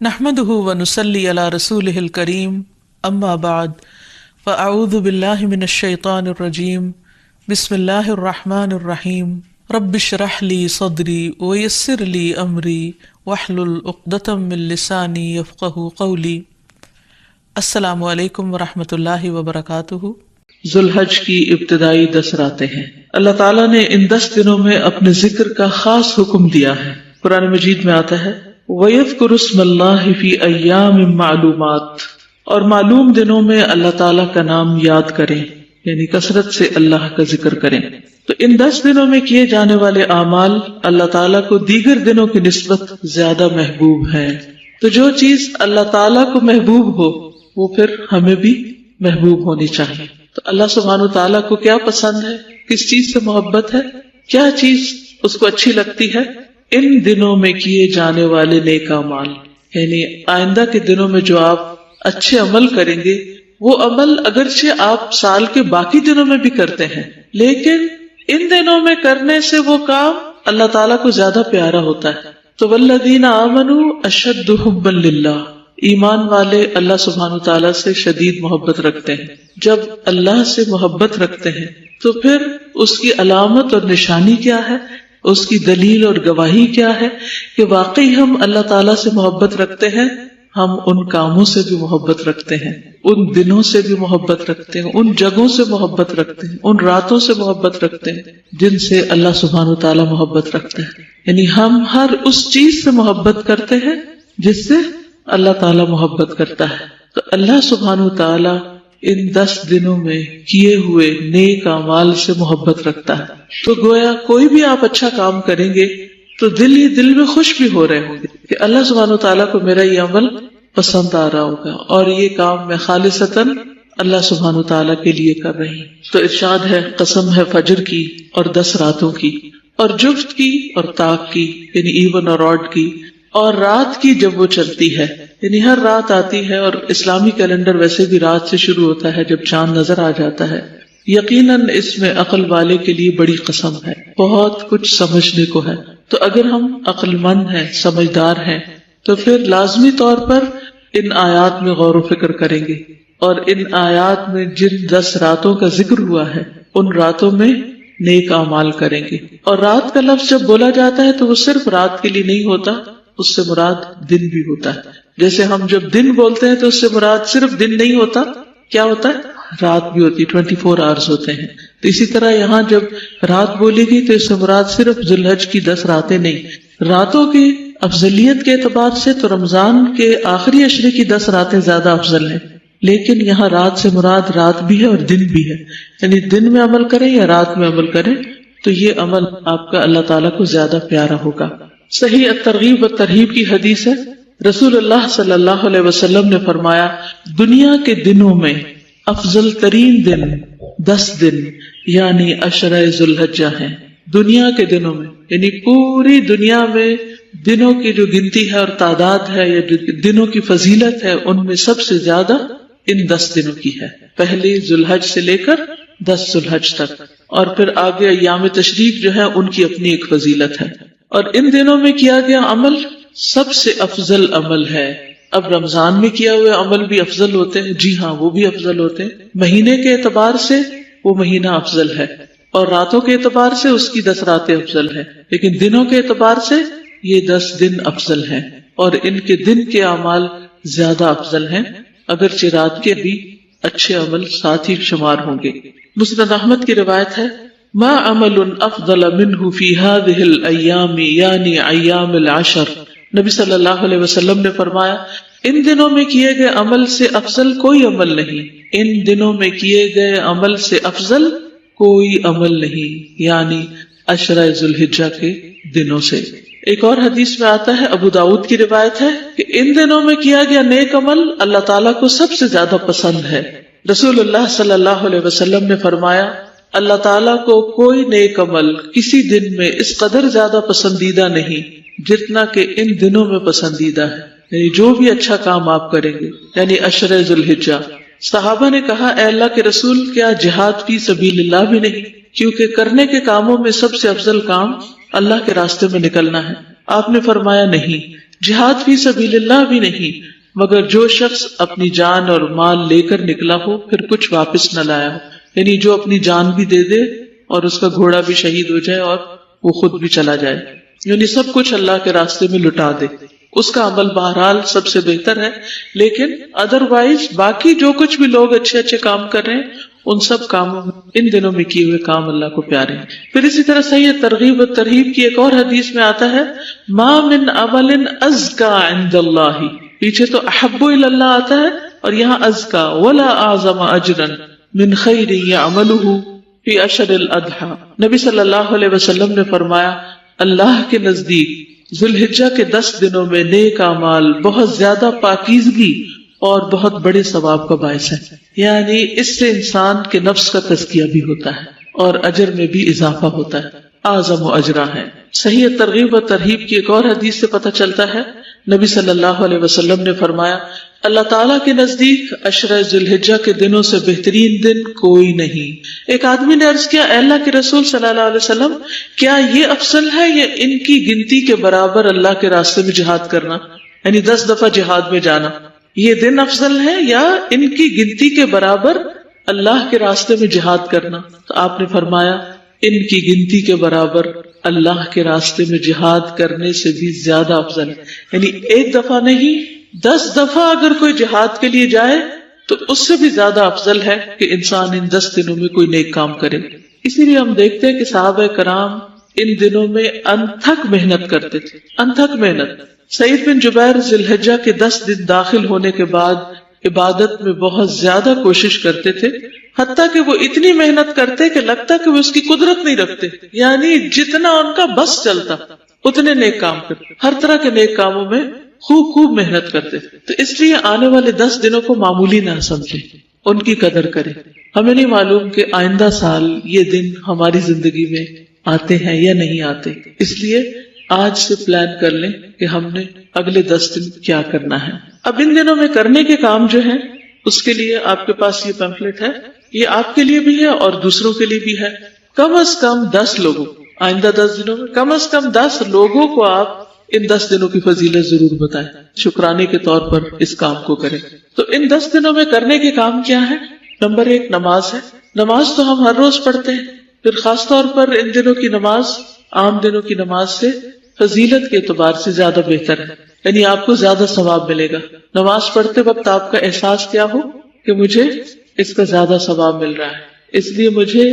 نحمده ونصلي على رسوله الكريم اما بعد فاعوذ بالله من الشيطان الرجيم بسم الله الرحمن الرحيم رب اشرح لي صدري ويسر لي امري واحلل عقدة من لساني يفقهوا قولي۔ السلام علیکم ورحمۃ اللہ وبرکاتہ۔ ذوالحج کی ابتدائی 10 راتیں ہیں۔ اللہ تعالیٰ نے ان 10 دنوں میں اپنے ذکر کا خاص حکم دیا ہے۔ قرآن مجید میں آتا ہے وَيَذْكُرُ اسْمَ اللَّهِ فِي أَيَّامٍ مَّعْلُومَاتٍ، اور معلوم دنوں میں اللہ تعالیٰ کا نام یاد کریں، یعنی کثرت سے اللہ کا ذکر کریں۔ تو ان 10 دنوں میں کیے جانے والے اعمال اللہ تعالیٰ کو دیگر دنوں کی نسبت زیادہ محبوب ہیں۔ تو جو چیز اللہ تعالیٰ کو محبوب ہو وہ پھر ہمیں بھی محبوب ہونی چاہیے۔ تو اللہ سبحانہ وتعالیٰ کو کیا پسند ہے، کس چیز سے محبت ہے، کیا چیز اس کو اچھی لگتی ہے؟ ان دنوں میں کیے جانے والے نیک اعمال، یعنی آئندہ کے دنوں میں جو آپ اچھے عمل کریں گے وہ عمل اگرچہ آپ سال کے باقی دنوں میں بھی کرتے ہیں، لیکن ان دنوں میں کرنے سے وہ کام اللہ تعالیٰ کو زیادہ پیارا ہوتا ہے۔ تو والذین آمنوا اشد حبا للہ، ایمان والے اللہ سبحانہ تعالیٰ سے شدید محبت رکھتے ہیں۔ جب اللہ سے محبت رکھتے ہیں تو پھر اس کی علامت اور نشانی کیا ہے، اس کی دلیل اور گواہی کیا ہے کہ واقعی ہم اللہ تعالیٰ سے محبت رکھتے ہیں۔ ہم ان کاموں سے بھی محبت رکھتے ہیں، ان دنوں سے بھی محبت رکھتے ہیں، ان جگہوں سے محبت رکھتے ہیں، ان راتوں سے محبت رکھتے ہیں جن سے اللہ سبحانہ تعالیٰ محبت رکھتے ہیں۔ یعنی ہم ہر اس چیز سے محبت کرتے ہیں جس سے اللہ تعالیٰ محبت کرتا ہے۔ تو اللہ سبحانہ تعالیٰ ان 10 دنوں میں کیے ہوئے نیک اعمال سے محبت رکھتا ہے۔ تو گویا کوئی بھی آپ اچھا کام کریں گے تو دل ہی دل میں خوش بھی ہو رہے ہوں گے کہ اللہ سبحانہ تعالیٰ کو میرا یہ عمل پسند آ رہا ہوگا اور یہ کام میں خالصتاً اللہ سبحانہ تعالیٰ کے لیے کر رہی ہوں۔ تو ارشاد ہے قسم ہے فجر کی اور 10 راتوں کی اور جفت کی اور طاق کی، یعنی ایون اور آڈ کی، اور رات کی جب وہ چلتی ہے، یعنی ہر رات آتی ہے، اور اسلامی کیلنڈر ویسے بھی رات سے شروع ہوتا ہے جب چاند نظر آ جاتا ہے۔ یقیناً اس میں عقل والے کے لیے بڑی قسم ہے، بہت کچھ سمجھنے کو ہے۔ تو اگر ہم عقل مند ہیں، سمجھدار ہیں، تو پھر لازمی طور پر ان آیات میں غور و فکر کریں گے، اور ان آیات میں جن 10 راتوں کا ذکر ہوا ہے ان راتوں میں نیک اعمال کریں گے۔ اور رات کا لفظ جب بولا جاتا ہے تو وہ صرف رات کے لیے نہیں ہوتا، اس سے مراد دن بھی ہوتا ہے۔ جیسے ہم جب دن بولتے ہیں تو اس سے مراد صرف دن نہیں ہوتا، کیا ہوتا ہے؟ رات بھی ہوتی، 24 آورز ہوتے ہیں۔ تو اسی طرح یہاں جب رات بولی گئی تو اس سے مراد صرف ذوالحج کی 10 راتیں نہیں۔ راتوں کی افضلیت کے اعتبار سے تو رمضان کے آخری عشرے کی 10 راتیں زیادہ افضل ہیں، لیکن یہاں رات سے مراد رات بھی ہے اور دن بھی ہے، یعنی دن میں عمل کریں یا رات میں عمل کریں تو یہ عمل آپ کا اللہ تعالیٰ کو زیادہ پیارا ہوگا۔ صحیح الترغیب والترہیب کی حدیث ہے، رسول اللہ صلی اللہ علیہ وسلم نے فرمایا دنیا کے دنوں میں افضل ترین دن 10 دن یعنی عشرہ ذوالحجہ ہیں۔ دنیا کے دنوں میں یعنی پوری دنیا میں دنوں کی جو گنتی ہے اور تعداد ہے یا جو دنوں کی فضیلت ہے ان میں سب سے زیادہ ان 10 دنوں کی ہے، پہلی ذوالحج سے لے کر 10 ذوالحج تک، اور پھر آگے ایام تشریق جو ہے ان کی اپنی ایک فضیلت ہے۔ اور ان دنوں میں کیا گیا عمل سب سے افضل عمل ہے۔ اب رمضان میں کیا ہوئے عمل بھی افضل ہوتے ہیں، جی ہاں وہ بھی افضل ہوتے ہیں، مہینے کے اعتبار سے وہ مہینہ افضل ہے، اور راتوں کے اعتبار سے اس کی 10 راتیں افضل ہیں، لیکن دنوں کے اعتبار سے یہ 10 دن افضل ہیں، اور ان کے دن کے اعمال زیادہ افضل ہیں، اگرچہ رات کے بھی اچھے عمل ساتھ ہی شمار ہوں گے۔ مسند احمد کی روایت ہے ما عمل افضل منہ فی هذه الایام یعنی ایام العشر، نبی صلی اللہ علیہ وسلم نے فرمایا ان دنوں میں کیے گئے عمل سے افضل کوئی عمل نہیں، ان دنوں میں کیے گئے عمل سے افضل کوئی عمل نہیں، یعنی عشرہ ذوالحجہ کے دنوں سے۔ ایک اور حدیث میں آتا ہے، ابو داؤد کی روایت ہے کہ ان دنوں میں کیا گیا نیک عمل اللہ تعالیٰ کو سب سے زیادہ پسند ہے۔ رسول اللہ صلی اللہ علیہ وسلم نے فرمایا اللہ تعالیٰ کو کوئی نیک عمل کسی دن میں اس قدر زیادہ پسندیدہ نہیں جتنا کہ ان دنوں میں پسندیدہ ہے، یعنی جو بھی اچھا کام آپ کریں گے، یعنی عشرہ ذوالحجہ۔ صحابہ نے کہا اے اللہ کے رسول کیا جہاد فی سبیل اللہ بھی نہیں؟ کیونکہ کرنے کے کاموں میں سب سے افضل کام اللہ کے راستے میں نکلنا ہے۔ آپ نے فرمایا نہیں، جہاد فی سبیل اللہ بھی نہیں مگر جو شخص اپنی جان اور مال لے کر نکلا ہو پھر کچھ واپس نہ لایا ہو، یعنی جو اپنی جان بھی دے دے اور اس کا گھوڑا بھی شہید ہو جائے اور وہ خود بھی چلا جائے، یعنی سب کچھ اللہ کے راستے میں لٹا دے، اس کا عمل بہرحال سب سے بہتر ہے۔ لیکن ادروائز باقی جو کچھ بھی لوگ اچھے اچھے کام کر رہے ہیں ان سب کاموں میں ان دنوں میں کیے ہوئے کام اللہ کو پیارے ہیں۔ پھر اسی طرح صحیح ترغیب و ترہیب کی ایک اور حدیث میں آتا ہے ما من عمل ازکا عند اللہ، پیچھے تو احب الی اللہ آتا ہے اور یہاں ازکا ولا اعظم اجرا من خیر یعملہ فی اشر الاضحی۔ نبی صلی اللہ علیہ وسلم نے فرمایا اللہ کے نزدیک ذوالحجہ کے 10 دنوں میں نیک اعمال بہت زیادہ پاکیزگی اور بہت بڑے ثواب کا باعث ہے، یعنی اس سے انسان کے نفس کا تزکیہ بھی ہوتا ہے اور اجر میں بھی اضافہ ہوتا ہے، اعظم و اجرا ہے۔ صحیح ترغیب و ترہیب کی ایک اور حدیث سے پتہ چلتا ہے نبی صلی اللہ علیہ وسلم نے فرمایا اللہ تعالیٰ کے نزدیک عشرہ ذوالحجہ کے دنوں سے بہترین دن کوئی نہیں۔ ایک آدمی نے عرض کیا اے اللہ کے رسول صلی اللہ علیہ وسلم کیا یہ افضل ہے یا ان کی گنتی کے برابر اللہ کے راستے میں جہاد کرنا، یعنی 10 دفعہ جہاد میں جانا، یہ دن افضل ہے یا ان کی گنتی کے برابر اللہ کے راستے میں جہاد کرنا؟ تو آپ نے فرمایا ان کی گنتی کے برابر اللہ کے راستے میں جہاد کرنے سے بھی زیادہ افضل ہے، یعنی ایک دفعہ نہیں 10 دفعہ اگر کوئی جہاد کے لیے جائے تو اس سے بھی زیادہ افضل ہے کہ انسان ان 10 دنوں میں کوئی نیک کام کرے۔ اسی لیے ہم دیکھتے ہیں کہ صحابہ کرام ان دنوں میں انتھک محنت کرتے تھے، انتھک محنت۔ سعید بن جبیر ذوالحجہ کے 10 دن داخل ہونے کے بعد عبادت میں بہت زیادہ کوشش کرتے تھے، حتیٰ کہ وہ اتنی محنت کرتے کہ لگتا کہ وہ اس کی قدرت نہیں رکھتے، یعنی جتنا ان کا بس چلتا اتنے نیک کام کرتے، ہر طرح کے نیک کاموں میں خوب محنت کرتے۔ تو اس لیے آنے والے 10 دنوں کو معمولی نہ سمجھے، ان کی قدر کرے۔ ہمیں نہیں معلوم کہ آئندہ سال یہ دن ہماری زندگی میں آتے ہیں یا نہیں آتے، اس لیے آج سے پلان کر لیں کہ ہم نے اگلے 10 دن کیا کرنا ہے۔ اب ان دنوں میں کرنے کے کام جو ہیں اس کے لیے آپ کے پاس یہ پیمفلٹ ہے، یہ آپ کے لیے بھی ہے اور دوسروں کے لیے بھی ہے۔ کم از کم 10 لوگوں، آئندہ 10 دنوں میں کم از کم 10 لوگوں کو آپ ان 10 دنوں کی فضیلت ضرور بتائیں، شکرانے کے طور پر اس کام کو کریں۔ تو ان 10 دنوں میں کرنے کے کام کیا ہے؟ نمبر 1 نماز ہے۔ نماز تو ہم ہر روز پڑھتے ہیں، پھر خاص طور پر ان دنوں کی نماز عام دنوں کی نماز سے فضیلت کے اعتبار سے زیادہ بہتر ہے، یعنی آپ کو زیادہ ثواب ملے گا۔ نماز پڑھتے وقت آپ کا احساس کیا ہو کہ مجھے اس کا زیادہ ثواب مل رہا ہے، اس لیے مجھے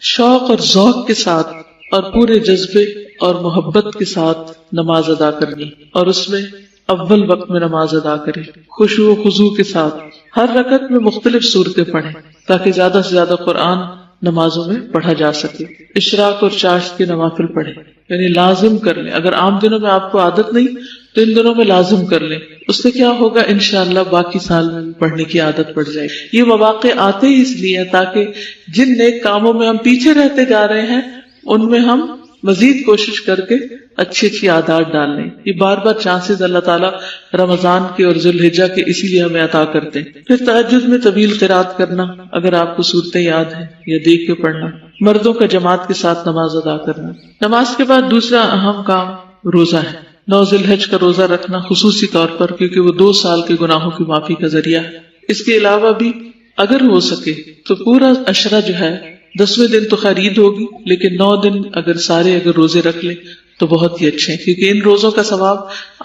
شوق اور ذوق کے ساتھ اور پورے جذبے اور محبت کے ساتھ نماز ادا کرنی، اور اس میں اول وقت میں نماز ادا کریں، خشوع و خضوع کے ساتھ، ہر رکعت میں مختلف صورتیں پڑھیں تاکہ زیادہ سے زیادہ قرآن نمازوں میں پڑھا جا سکے۔ اشراق اور چاشت کے نوافل پڑھیں، یعنی لازم کر لیں۔ اگر عام دنوں میں آپ کو عادت نہیں تو ان دنوں میں لازم کر لیں، اس سے کیا ہوگا انشاءاللہ باقی سال میں پڑھنے کی عادت پڑ جائے گی۔ یہ مواقع آتے ہی اس لیے تاکہ جن نیک کاموں میں ہم پیچھے رہتے جا رہے ہیں ان میں ہم مزید کوشش کر کے اچھی عادات ڈال لیں۔ یہ بار چانسز اللہ تعالیٰ رمضان کے اور ذوالحجہ کے اسی لیے ہمیں عطا کرتے ہیں۔ پھر تہجد میں طویل قرات کرنا، اگر آپ کو صورتیں یاد ہیں، یا دیکھ کے پڑھنا۔ مردوں کا جماعت کے ساتھ نماز ادا کرنا۔ نماز کے بعد دوسرا اہم کام روزہ ہے۔ 9 ذوالحجہ کا روزہ رکھنا خصوصی طور پر، کیونکہ وہ 2 سال کے گناہوں کی معافی کا ذریعہ ہے۔ اس کے علاوہ بھی اگر ہو سکے تو پورا عشرہ جو ہے 10ویں دن تو خرید ہوگی، لیکن 9 دن اگر روزے رکھ لیں تو بہت ہی اچھے ہیں، کیونکہ ان روزوں کا ثواب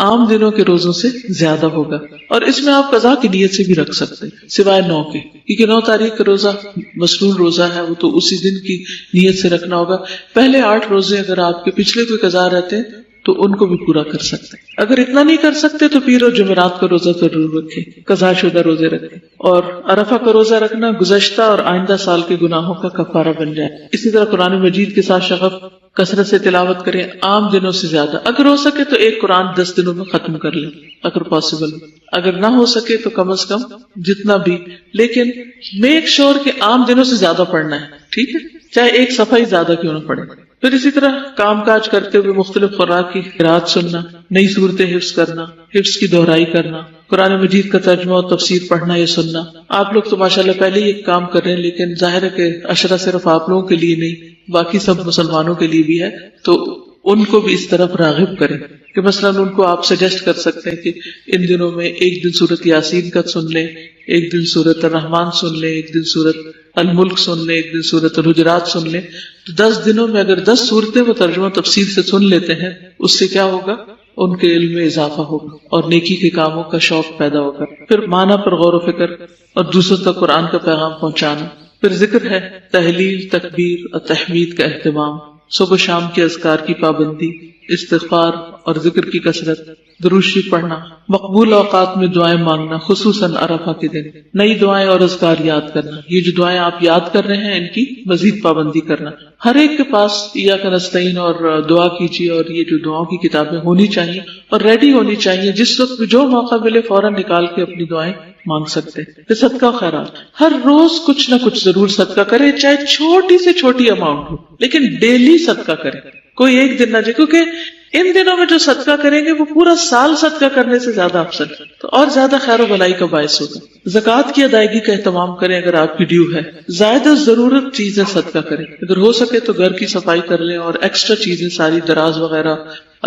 عام دنوں کے روزوں سے زیادہ ہوگا۔ اور اس میں آپ قضا کی نیت سے بھی رکھ سکتے ہیں سوائے 9 کے، کیونکہ 9 تاریخ کا روزہ مسنون روزہ ہے، وہ تو اسی دن کی نیت سے رکھنا ہوگا۔ پہلے 8 روزے اگر آپ کے پچھلے کوئی قضا رہتے ہیں تو ان کو بھی پورا کر سکتے ہیں۔ اگر اتنا نہیں کر سکتے تو پیر اور جمعرات کا روزہ ضرور رکھیں، قضا شدہ روزے رکھیں۔ اور عرفہ کا روزہ رکھنا گزشتہ اور آئندہ سال کے گناہوں کا کفارہ بن جائے۔ اسی طرح قرآن مجید کے ساتھ شغف کثرت سے تلاوت کریں، عام دنوں سے زیادہ۔ اگر ہو سکے تو ایک قرآن 10 دنوں میں ختم کر لیں اگر پاسبل، اگر نہ ہو سکے تو کم از کم جتنا بھی، لیکن میک شور کہ عام دنوں سے زیادہ پڑھنا ہے، ٹھیک ہے، چاہے ایک صفحہ ہی زیادہ کیوں نہ پڑھے۔ پھر اسی طرح کام کاج کرتے ہوئے مختلف خوراک کی قرات سننا، نئی صورتیں حفظ کرنا، حفظ کی دہرائی کرنا، قرآن مجید کا ترجمہ اور تفسیر پڑھنا یا سننا۔ آپ لوگ تو ماشاءاللہ پہلے ہی ایک کام کر رہے ہیں، لیکن ظاہر ہے کہ عشرہ صرف آپ لوگوں کے لیے نہیں، باقی سب مسلمانوں کے لیے بھی ہے، تو ان کو بھی اس طرف راغب کریں کہ مثلاً ان کو آپ سجیسٹ کر سکتے ہیں کہ ان دنوں میں ایک دن سورت یاسین کا سن لیں، ایک دن سورت الرحمن سن لیں، ایک دن سورت الملک سن لیں، ایک دن سورت الحجرات سن لیں. تو 10 دنوں میں اگر 10 صورتیں وہ ترجمہ تفصیل سے سن لیتے ہیں، اس سے کیا ہوگا؟ ان کے علم میں اضافہ ہوگا اور نیکی کے کاموں کا شوق پیدا ہوگا. پھر معنی پر غور و فکر اور دوسروں تک قرآن کا پیغام پہنچانا. پھر ذکر ہے، تحلیل، تکبیر اور تحمید کا اہتمام، صبح شام کے اذکار کی پابندی، استغفار اور ذکر کی کثرت، درود شریف پڑھنا، مقبول اوقات میں دعائیں مانگنا، خصوصاً عرفہ کے دن نئی دعائیں اور اذکار یاد کرنا. یہ جو دعائیں آپ یاد کر رہے ہیں ان کی مزید پابندی کرنا. ہر ایک کے پاس ایاک نستعین اور دعا کیجیے اور یہ جو دعاؤں کی کتابیں ہونی چاہیے اور ریڈی ہونی چاہیے، جس وقت جو موقع ملے فوراً نکال کے اپنی دعائیں مانگ سکتے ہیں. پھر صدقہ و خیرات، ہر روز کچھ نہ کچھ ضرور صدقہ کرے، چاہے چھوٹی سے چھوٹی اماؤنٹ ہو، لیکن ڈیلی صدقہ کرے، کوئی ایک دن نہ جائے، کیونکہ ان دنوں میں جو صدقہ کریں گے وہ پورا سال صدقہ کرنے سے زیادہ افضل تو اور زیادہ خیر و بھلائی کا باعث ہوگا. زکوٰۃ کی ادائیگی کا اہتمام کریں اگر آپ کی ڈیو ہے. زائد ضرورت چیزیں صدقہ کریں، اگر ہو سکے تو گھر کی صفائی کر لیں اور ایکسٹرا چیزیں ساری دراز وغیرہ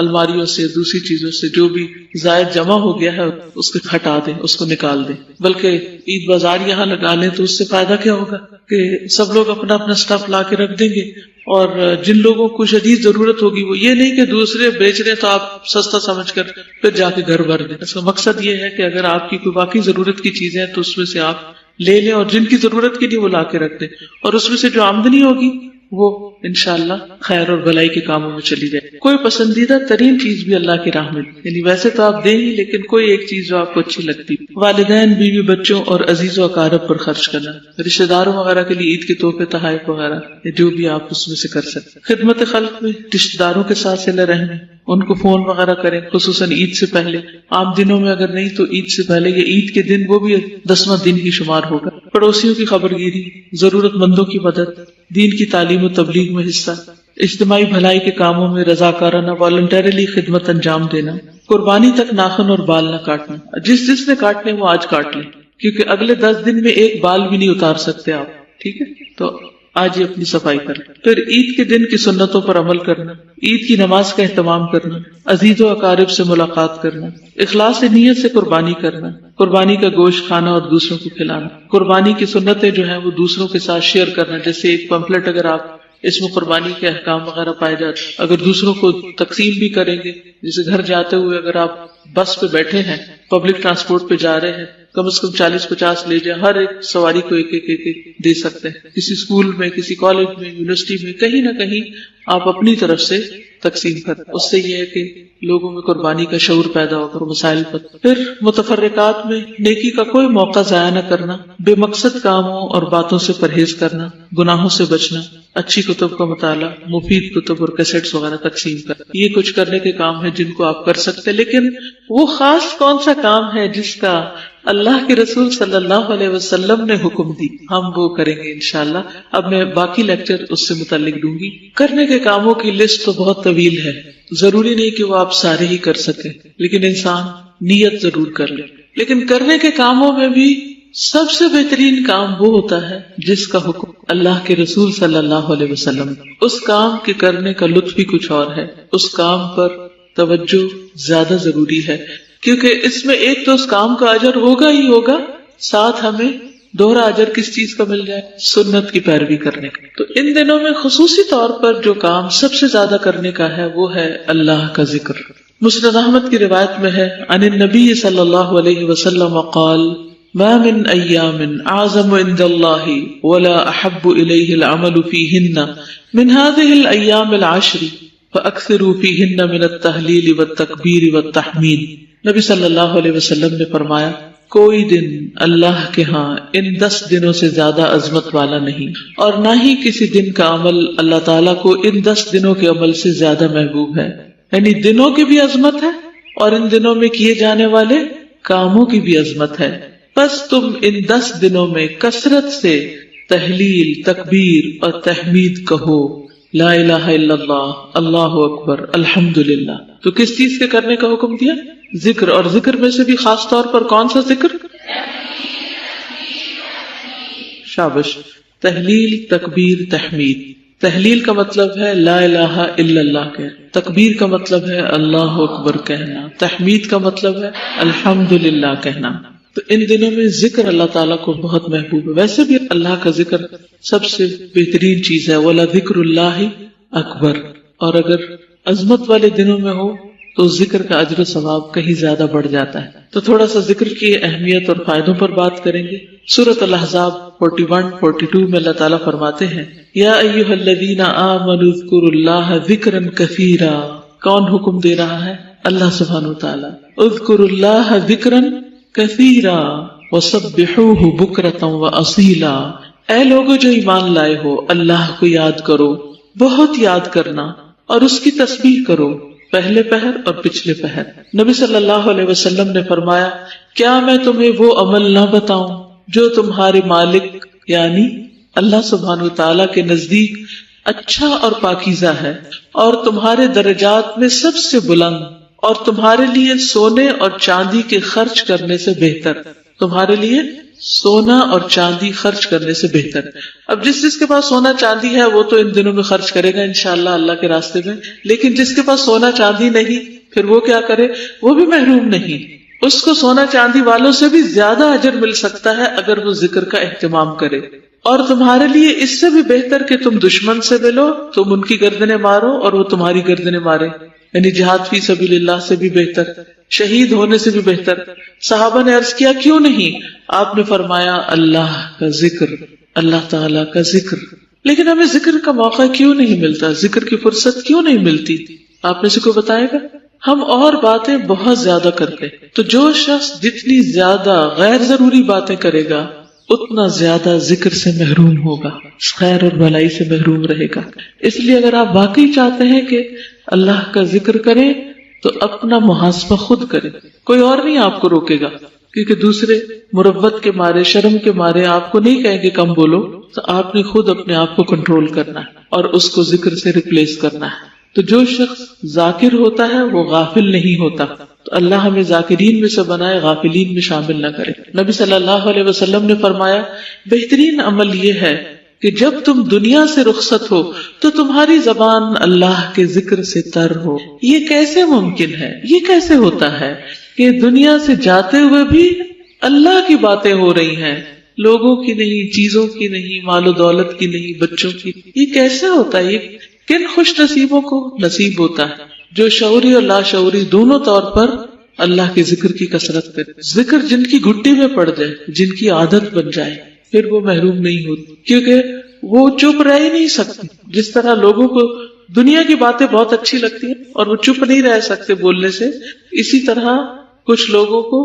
الماریوں سے دوسری چیزوں سے جو بھی زائد جمع ہو گیا ہے اس کو ہٹا دیں، اس کو نکال دیں. بلکہ عید بازار یہاں لگا لیں تو اس سے فائدہ کیا ہوگا کہ سب لوگ اپنا اپنا سٹف لا کے رکھ دیں گے اور جن لوگوں کو شدید ضرورت ہوگی وہ یہ نہیں کہ دوسرے بیچ رہے تو آپ سستا سمجھ کر پھر جا کے گھر بھر دیں. اس کا مقصد یہ ہے کہ اگر آپ کی کوئی باقی ضرورت کی چیزیں ہیں تو اس میں سے آپ لے لیں اور جن کی ضرورت کی نہیں وہ لا کے رکھ دیں اور اس میں سے جو آمدنی ہوگی وہ انشاءاللہ خیر اور بھلائی کے کاموں میں چلی جائے. کوئی پسندیدہ ترین چیز بھی اللہ کی راہ میں، یعنی ویسے تو آپ دیں ہی لیکن کوئی ایک چیز جو آپ کو اچھی لگتی. والدین، بیوی بچوں اور عزیز و اقارب پر خرچ کرنا، رشتہ داروں وغیرہ کے لیے عید کے تحفے تحائف وغیرہ جو بھی آپ اس میں سے کر سکتے. خدمت خلق میں رشتہ داروں کے ساتھ صلہ رحمی، ان کو فون وغیرہ کریں خصوصاً عید سے پہلے. عام دنوں میں اگر نہیں تو عید سے پہلے یا عید کے دن وہ بھی 10واں دن ہی شمار ہوگا. پڑوسیوں کی خبر گیری، ضرورت مندوں کی مدد، دین کی تعلیم و تبلیغ میں حصہ، اجتماعی بھلائی کے کاموں میں رضاکارانہ والنٹریلی خدمت انجام دینا، قربانی تک ناخن اور بال نہ کاٹنا. جس نے کاٹنے وہ آج کاٹ لیں، کیونکہ اگلے 10 دن میں ایک بال بھی نہیں اتار سکتے آپ. ٹھیک ہے، تو آج ہی اپنی صفائی کریں. پھر عید کے دن کی سنتوں پر عمل کرنا، عید کی نماز کا اہتمام کرنا، عزیز و اقارب سے ملاقات کرنا، اخلاص نیت سے قربانی کرنا، قربانی کا گوشت کھانا اور دوسروں کو کھلانا. قربانی کی سنتیں جو ہیں وہ دوسروں کے ساتھ شیئر کرنا، جیسے ایک پمفلٹ اگر آپ اس میں قربانی کے احکام وغیرہ پائے جاتے اگر دوسروں کو تقسیم بھی کریں گے، جیسے گھر جاتے ہوئے اگر آپ بس پہ بیٹھے ہیں، پبلک ٹرانسپورٹ پہ جا رہے ہیں، کم از کم 40-50 لے جائیں، ہر ایک سواری کو ایک دے سکتے ہیں. کسی اسکول میں، کسی کالج میں، یونیورسٹی میں، کہیں نہ کہیں آپ اپنی طرف سے تقسیم کریں. اس سے یہ ہے کہ لوگوں میں قربانی کا شعور پیدا ہوگا اور مسائل پر. پھر متفرقات میں نیکی کا کوئی موقع ضائع نہ کرنا، بے مقصد کاموں اور باتوں سے پرہیز کرنا، گناہوں سے بچنا، اچھی کتب کا مطالعہ، مفید کتب اور کیسٹس وغیرہ تقسیم کرنا. یہ کچھ کرنے کے کام ہیں جن کو آپ کر سکتے ہیں، لیکن وہ خاص کون سا کام ہے جس کا اللہ کے رسول صلی اللہ علیہ وسلم نے حکم دی، ہم وہ کریں گے انشاءاللہ. اب میں باقی لیکچر اس سے متعلق دوں گی. کرنے کے کاموں کی لسٹ تو بہت طویل ہے، ضروری نہیں کہ وہ آپ سارے ہی کر سکیں، لیکن انسان نیت ضرور کر لے. لیکن کرنے کے کاموں میں بھی سب سے بہترین کام وہ ہوتا ہے جس کا حکم اللہ کے رسول صلی اللہ علیہ وسلم. اس کام کے کرنے کا لطف بھی کچھ اور ہے، اس کام پر توجہ زیادہ ضروری ہے، کیونکہ اس میں ایک تو اس کام کا اجر ہوگا ہی ہوگا، ساتھ ہمیں دوہرا اجر کس چیز کا مل جائے؟ سنت کی پیروی کرنے کا. تو ان دنوں میں خصوصی طور پر جو کام سب سے زیادہ کرنے کا ہے وہ ہے اللہ کا ذکر. مسند احمد کی روایت میں ہے، عن النبی صلی اللہ علیہ وسلم قال ما من ایام اعظم عند اللہ ولا احب الیہ العمل فیہن من هذه الایام العشر فاکثروا فیہن من التہلیل والتکبیر والتحمید. نبی صلی اللہ علیہ وسلم نے فرمایا، کوئی دن اللہ کے ہاں ان 10 دنوں سے زیادہ عظمت والا نہیں، اور نہ ہی کسی دن کا عمل اللہ تعالیٰ کو ان 10 دنوں کے عمل سے زیادہ محبوب ہے. یعنی دنوں کی بھی عظمت ہے اور ان دنوں میں کیے جانے والے کاموں کی بھی عظمت ہے. بس تم ان 10 دنوں میں کثرت سے تحلیل، تکبیر اور تحمید کہو، لا الہ الا اللہ، اللہ اکبر، الحمدللہ. تو کس چیز کے کرنے کا حکم دیا؟ ذکر. اور ذکر میں سے بھی خاص طور پر کون سا ذکر؟ شابش. تحلیل، تکبیر، تحمید. تحلیل کا مطلب ہے لا الہ الا اللہ کہنا، تکبیر کا مطلب ہے اللہ اکبر کہنا، تحمید کا مطلب ہے الحمدللہ کہنا۔ تو ان دنوں میں ذکر اللہ تعالیٰ کو بہت محبوب ہے۔ ویسے بھی اللہ کا ذکر سب سے بہترین چیز ہے، وَلَذِكْرُ اللَّهِ اکبر۔ اور اگر عظمت والے دنوں میں ہو تو ذکر کا اجر و ثواب کہیں زیادہ بڑھ جاتا ہے۔ تو تھوڑا سا ذکر کی اہمیت اور فائدوں پر بات کریں گے۔ سورۃ الاحزاب 41-42 میں اللہ تعالیٰ فرماتے ہیں یا ایھا الذین آمنوا اذکروا اللہ ذکرا کثیرا۔ کون حکم دے رہا ہے؟ اللہ سبحانہ وتعالیٰ۔ اذکروا اللہ ذکرا کثیرا وسبحوہ بکرۃ واصیلا۔ اے لوگو جو ایمان لائے ہو، اللہ کو یاد کرو، بہت یاد کرنا، اور اس کی تسبیح کرو پہلے پہر اور پچھلے پہر۔ نبی صلی اللہ علیہ وسلم نے فرمایا کیا میں تمہیں وہ عمل نہ بتاؤں جو تمہارے مالک یعنی اللہ سبحانہ وتعالیٰ کے نزدیک اچھا اور پاکیزہ ہے، اور تمہارے درجات میں سب سے بلند، اور تمہارے لیے سونے اور چاندی کے خرچ کرنے سے بہتر، تمہارے لیے سونا اور چاندی خرچ کرنے سے بہتر۔ اب جس کے پاس سونا چاندی ہے وہ تو ان دنوں میں خرچ کرے گا انشاءاللہ اللہ کے راستے میں، لیکن جس کے پاس سونا چاندی نہیں پھر وہ کیا کرے؟ وہ بھی محروم نہیں، اس کو سونا چاندی والوں سے بھی زیادہ اجر مل سکتا ہے اگر وہ ذکر کا اہتمام کرے۔ اور تمہارے لیے اس سے بھی بہتر کہ تم دشمن سے ملو، تم ان کی گردنیں مارو اور وہ تمہاری گردنیں مارے، یعنی جہاد فی سبیل اللہ سے بھی بہتر، شہید ہونے سے بھی بہتر۔ صحابہ نے عرض کیا کیوں نہیں؟ آپ نے فرمایا اللہ کا ذکر، اللہ تعالی کا ذکر۔ لیکن ہمیں ذکر کا موقع کیوں نہیں ملتا؟ ذکر کی فرصت کیوں نہیں ملتی؟ آپ میں سے کوئی بتائے گا؟ ہم اور باتیں بہت زیادہ کرتے، تو جو شخص جتنی زیادہ غیر ضروری باتیں کرے گا اتنا زیادہ ذکر سے محروم ہوگا، خیر اور بھلائی سے محروم رہے گا۔ اس لیے اگر آپ واقعی چاہتے ہیں کہ اللہ کا ذکر کریں تو اپنا محاسبہ خود کریں، کوئی اور نہیں آپ کو روکے گا، کیونکہ دوسرے مروت کے مارے، شرم کے مارے آپ کو نہیں کہیں گے کم بولو، تو آپ نے خود اپنے آپ کو کنٹرول کرنا ہے اور اس کو ذکر سے ریپلیس کرنا ہے۔ تو جو شخص ذاکر ہوتا ہے وہ غافل نہیں ہوتا، تو اللہ ہمیں ذاکرین میں سے بنائے، غافلین میں شامل نہ کرے۔ نبی صلی اللہ علیہ وسلم نے فرمایا بہترین عمل یہ ہے کہ جب تم دنیا سے رخصت ہو تو تمہاری زبان اللہ کے ذکر سے تر ہو۔ یہ کیسے ممکن ہے؟ یہ کیسے ہوتا ہے کہ دنیا سے جاتے ہوئے بھی اللہ کی باتیں ہو رہی ہیں، لوگوں کی نہیں، چیزوں کی نہیں، مال و دولت کی نہیں، بچوں کی؟ یہ کیسے ہوتا ہے؟ یہ کن خوش نصیبوں کو نصیب ہوتا ہے جو شعوری اور لاشعوری دونوں طور پر اللہ کے ذکر کی کثرت کرے۔ ذکر جن کی گھٹی میں پڑ جائے، جن کی عادت بن جائے، پھر وہ محروم نہیں ہوتی، کیونکہ وہ چپ رہ ہی نہیں سکتی۔ جس طرح لوگوں کو دنیا کی باتیں بہت اچھی لگتی ہیں اور وہ چپ نہیں رہ سکتے بولنے سے، اسی طرح کچھ لوگوں کو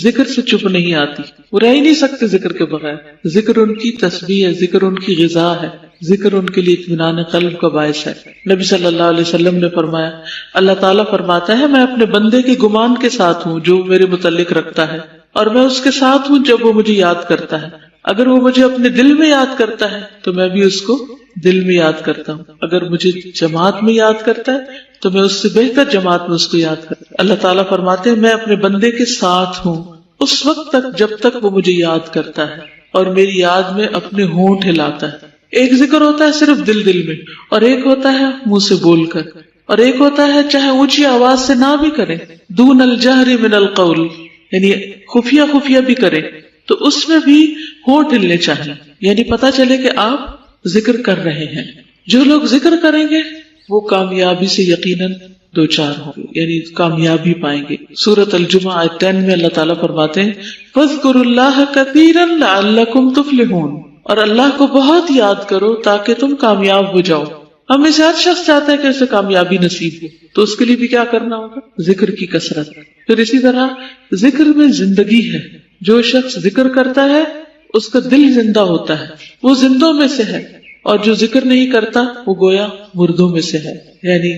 ذکر سے چپ نہیں آتی، وہ رہ ہی نہیں سکتے ذکر کے بغیر۔ ذکر ان کی تسبیح ہے، ذکر ان کی غذا ہے، ذکر ان کے لیے اطمینان قلب کا باعث ہے۔ نبی صلی اللہ علیہ وسلم نے فرمایا اللہ تعالیٰ فرماتا ہے میں اپنے بندے کے گمان کے ساتھ ہوں جو میرے متعلق رکھتا ہے، اور میں اس کے ساتھ ہوں جب وہ مجھے یاد کرتا ہے۔ اگر وہ مجھے اپنے دل میں یاد کرتا ہے تو میں بھی اس کو دل میں یاد کرتا ہوں، اگر مجھے جماعت میں یاد کرتا ہے تو میں اس سے بہتر جماعت میں اس کو یاد کرتا ہوں۔ اللہ تعالیٰ فرماتے ہیں میں اپنے بندے کے ساتھ ہوں اس وقت تک جب تک وہ مجھے یاد کرتا ہے اور میری یاد میں اپنے ہونٹ ہلاتا ہے۔ ایک ذکر ہوتا ہے صرف دل میں، اور ایک ہوتا ہے منہ سے بول کر، اور ایک ہوتا ہے چاہے اونچی آواز سے نہ بھی کرے، دون الجہر من القول، یعنی خفیہ خفیہ بھی کرے، تو اس میں بھی ہونٹ ہلنے چاہیے، یعنی پتہ چلے کہ آپ ذکر کر رہے ہیں۔ جو لوگ ذکر کریں گے وہ کامیابی سے یقیناً دو چار ہوں گے، یعنی کامیابی پائیں گے۔ سورۃ الجمعہ آیت 10 میں اللہ تعالیٰ فرماتے ہیں فاذکروا اللہ کثیرا لعلکم تفلحون، اور اللہ کو بہت یاد کرو تاکہ تم کامیاب ہو جاؤ۔ ہم میں سے ہر شخص چاہتا ہے کہ اسے کامیابی نصیب ہو، تو اس کے لیے بھی کیا کرنا ہوگا؟ ذکر کی کثرت۔ پھر اسی طرح ذکر میں زندگی ہے، جو شخص ذکر کرتا ہے اس کا دل زندہ ہوتا ہے، وہ زندوں میں سے ہے، اور جو ذکر نہیں کرتا وہ گویا مردوں میں سے ہے۔ یعنی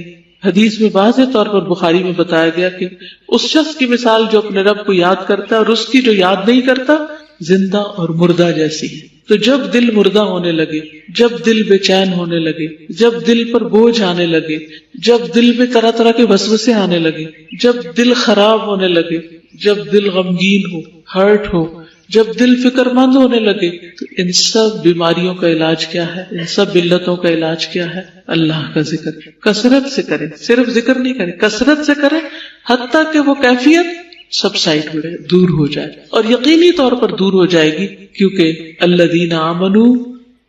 حدیث میں واضح طور پر بخاری میں بتایا گیا کہ اس شخص کی مثال جو اپنے رب کو یاد کرتا ہے اور اس کی جو یاد نہیں کرتا زندہ اور مردہ جیسی ہے۔ تو جب دل مردہ ہونے لگے، جب دل بے چین ہونے لگے، جب دل پر بوجھ آنے لگے، جب دل میں طرح طرح کے وسوسے آنے لگے، جب دل خراب ہونے لگے، جب دل غمگین ہو، ہرٹ ہو، جب دل فکر مند ہونے لگے، تو ان سب بیماریوں کا علاج کیا ہے؟ ان سب علتوں کا علاج کیا ہے؟ اللہ کا ذکر کثرت سے کریں، صرف ذکر نہیں کریں، کثرت سے کریں، حتیٰ کہ وہ کیفیت سب سائڈ میں دور ہو جائے، اور یقینی طور پر دور ہو جائے گی، کیونکہ الذین آمنوا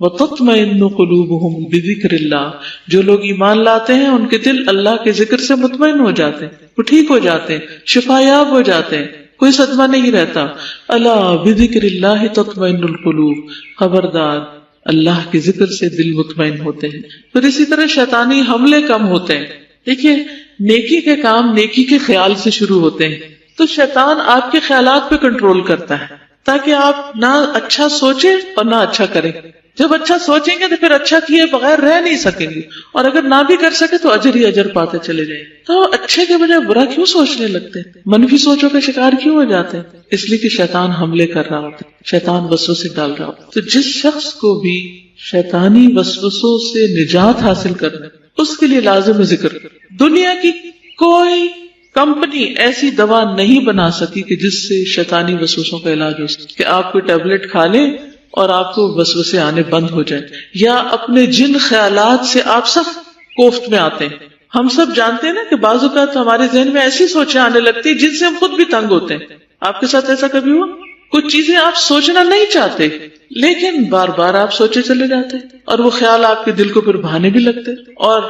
وتطمئن قلوبہم بذکر اللہ، جو لوگ ایمان لاتے ہیں ان کے دل اللہ کے ذکر سے مطمئن ہو جاتے ہیں، وہ ٹھیک ہو جاتے ہیں، شفا یاب ہو جاتے ہیں، کوئی صدمہ نہیں رہتا۔ الا بذکر اللہ تطمئن القلوب، خبردار اللہ کے ذکر سے دل مطمئن ہوتے ہیں۔ پھر اسی طرح شیطانی حملے کم ہوتے ہیں۔ دیکھیے، نیکی کے کام نیکی کے خیال سے شروع ہوتے ہیں، تو شیطان آپ کے خیالات پہ کنٹرول کرتا ہے تاکہ آپ نہ اچھا سوچیں اور نہ اچھا کریں۔ جب اچھا سوچیں گے تو پھر اچھا کیے بغیر رہ نہیں سکیں گے، اور اگر نہ بھی کر سکے تو اجر ہی اجر پاتے چلے جائیں۔ تو اچھے کے بجائے برا کیوں سوچنے لگتے ہیں؟ منفی سوچوں کا شکار کیوں ہو جاتے ہیں؟ اس لیے کہ شیطان حملے کر رہا ہوتا ہے، شیطان وسوسے ڈال رہا ہوتا ہے۔ تو جس شخص کو بھی شیطانی وسوسوں سے نجات حاصل کرنا، اس کے لیے لازم ہے ذکر۔ دنیا کی کوئی کمپنی ایسی دوا نہیں بنا سکی کہ جس سے شیطانی وسوسوں کا علاج ہو سکے، کہ آپ کوئی ٹیبلٹ کھا لیں اور آپ کو وسوسے آنے بند ہو جائیں، یا اپنے جن خیالات سے آپ سب کوفت میں آتے ہیں۔ ہم سب جانتے ہیں نا کہ بعض اوقات ہمارے ذہن میں ایسی سوچیں آنے لگتی ہیں جن سے ہم خود بھی تنگ ہوتے ہیں۔ آپ کے ساتھ ایسا کبھی ہوا؟ کچھ چیزیں آپ سوچنا نہیں چاہتے لیکن بار بار آپ سوچے چلے جاتے، اور وہ خیال آپ کے دل کو پھر بھانے بھی لگتے، اور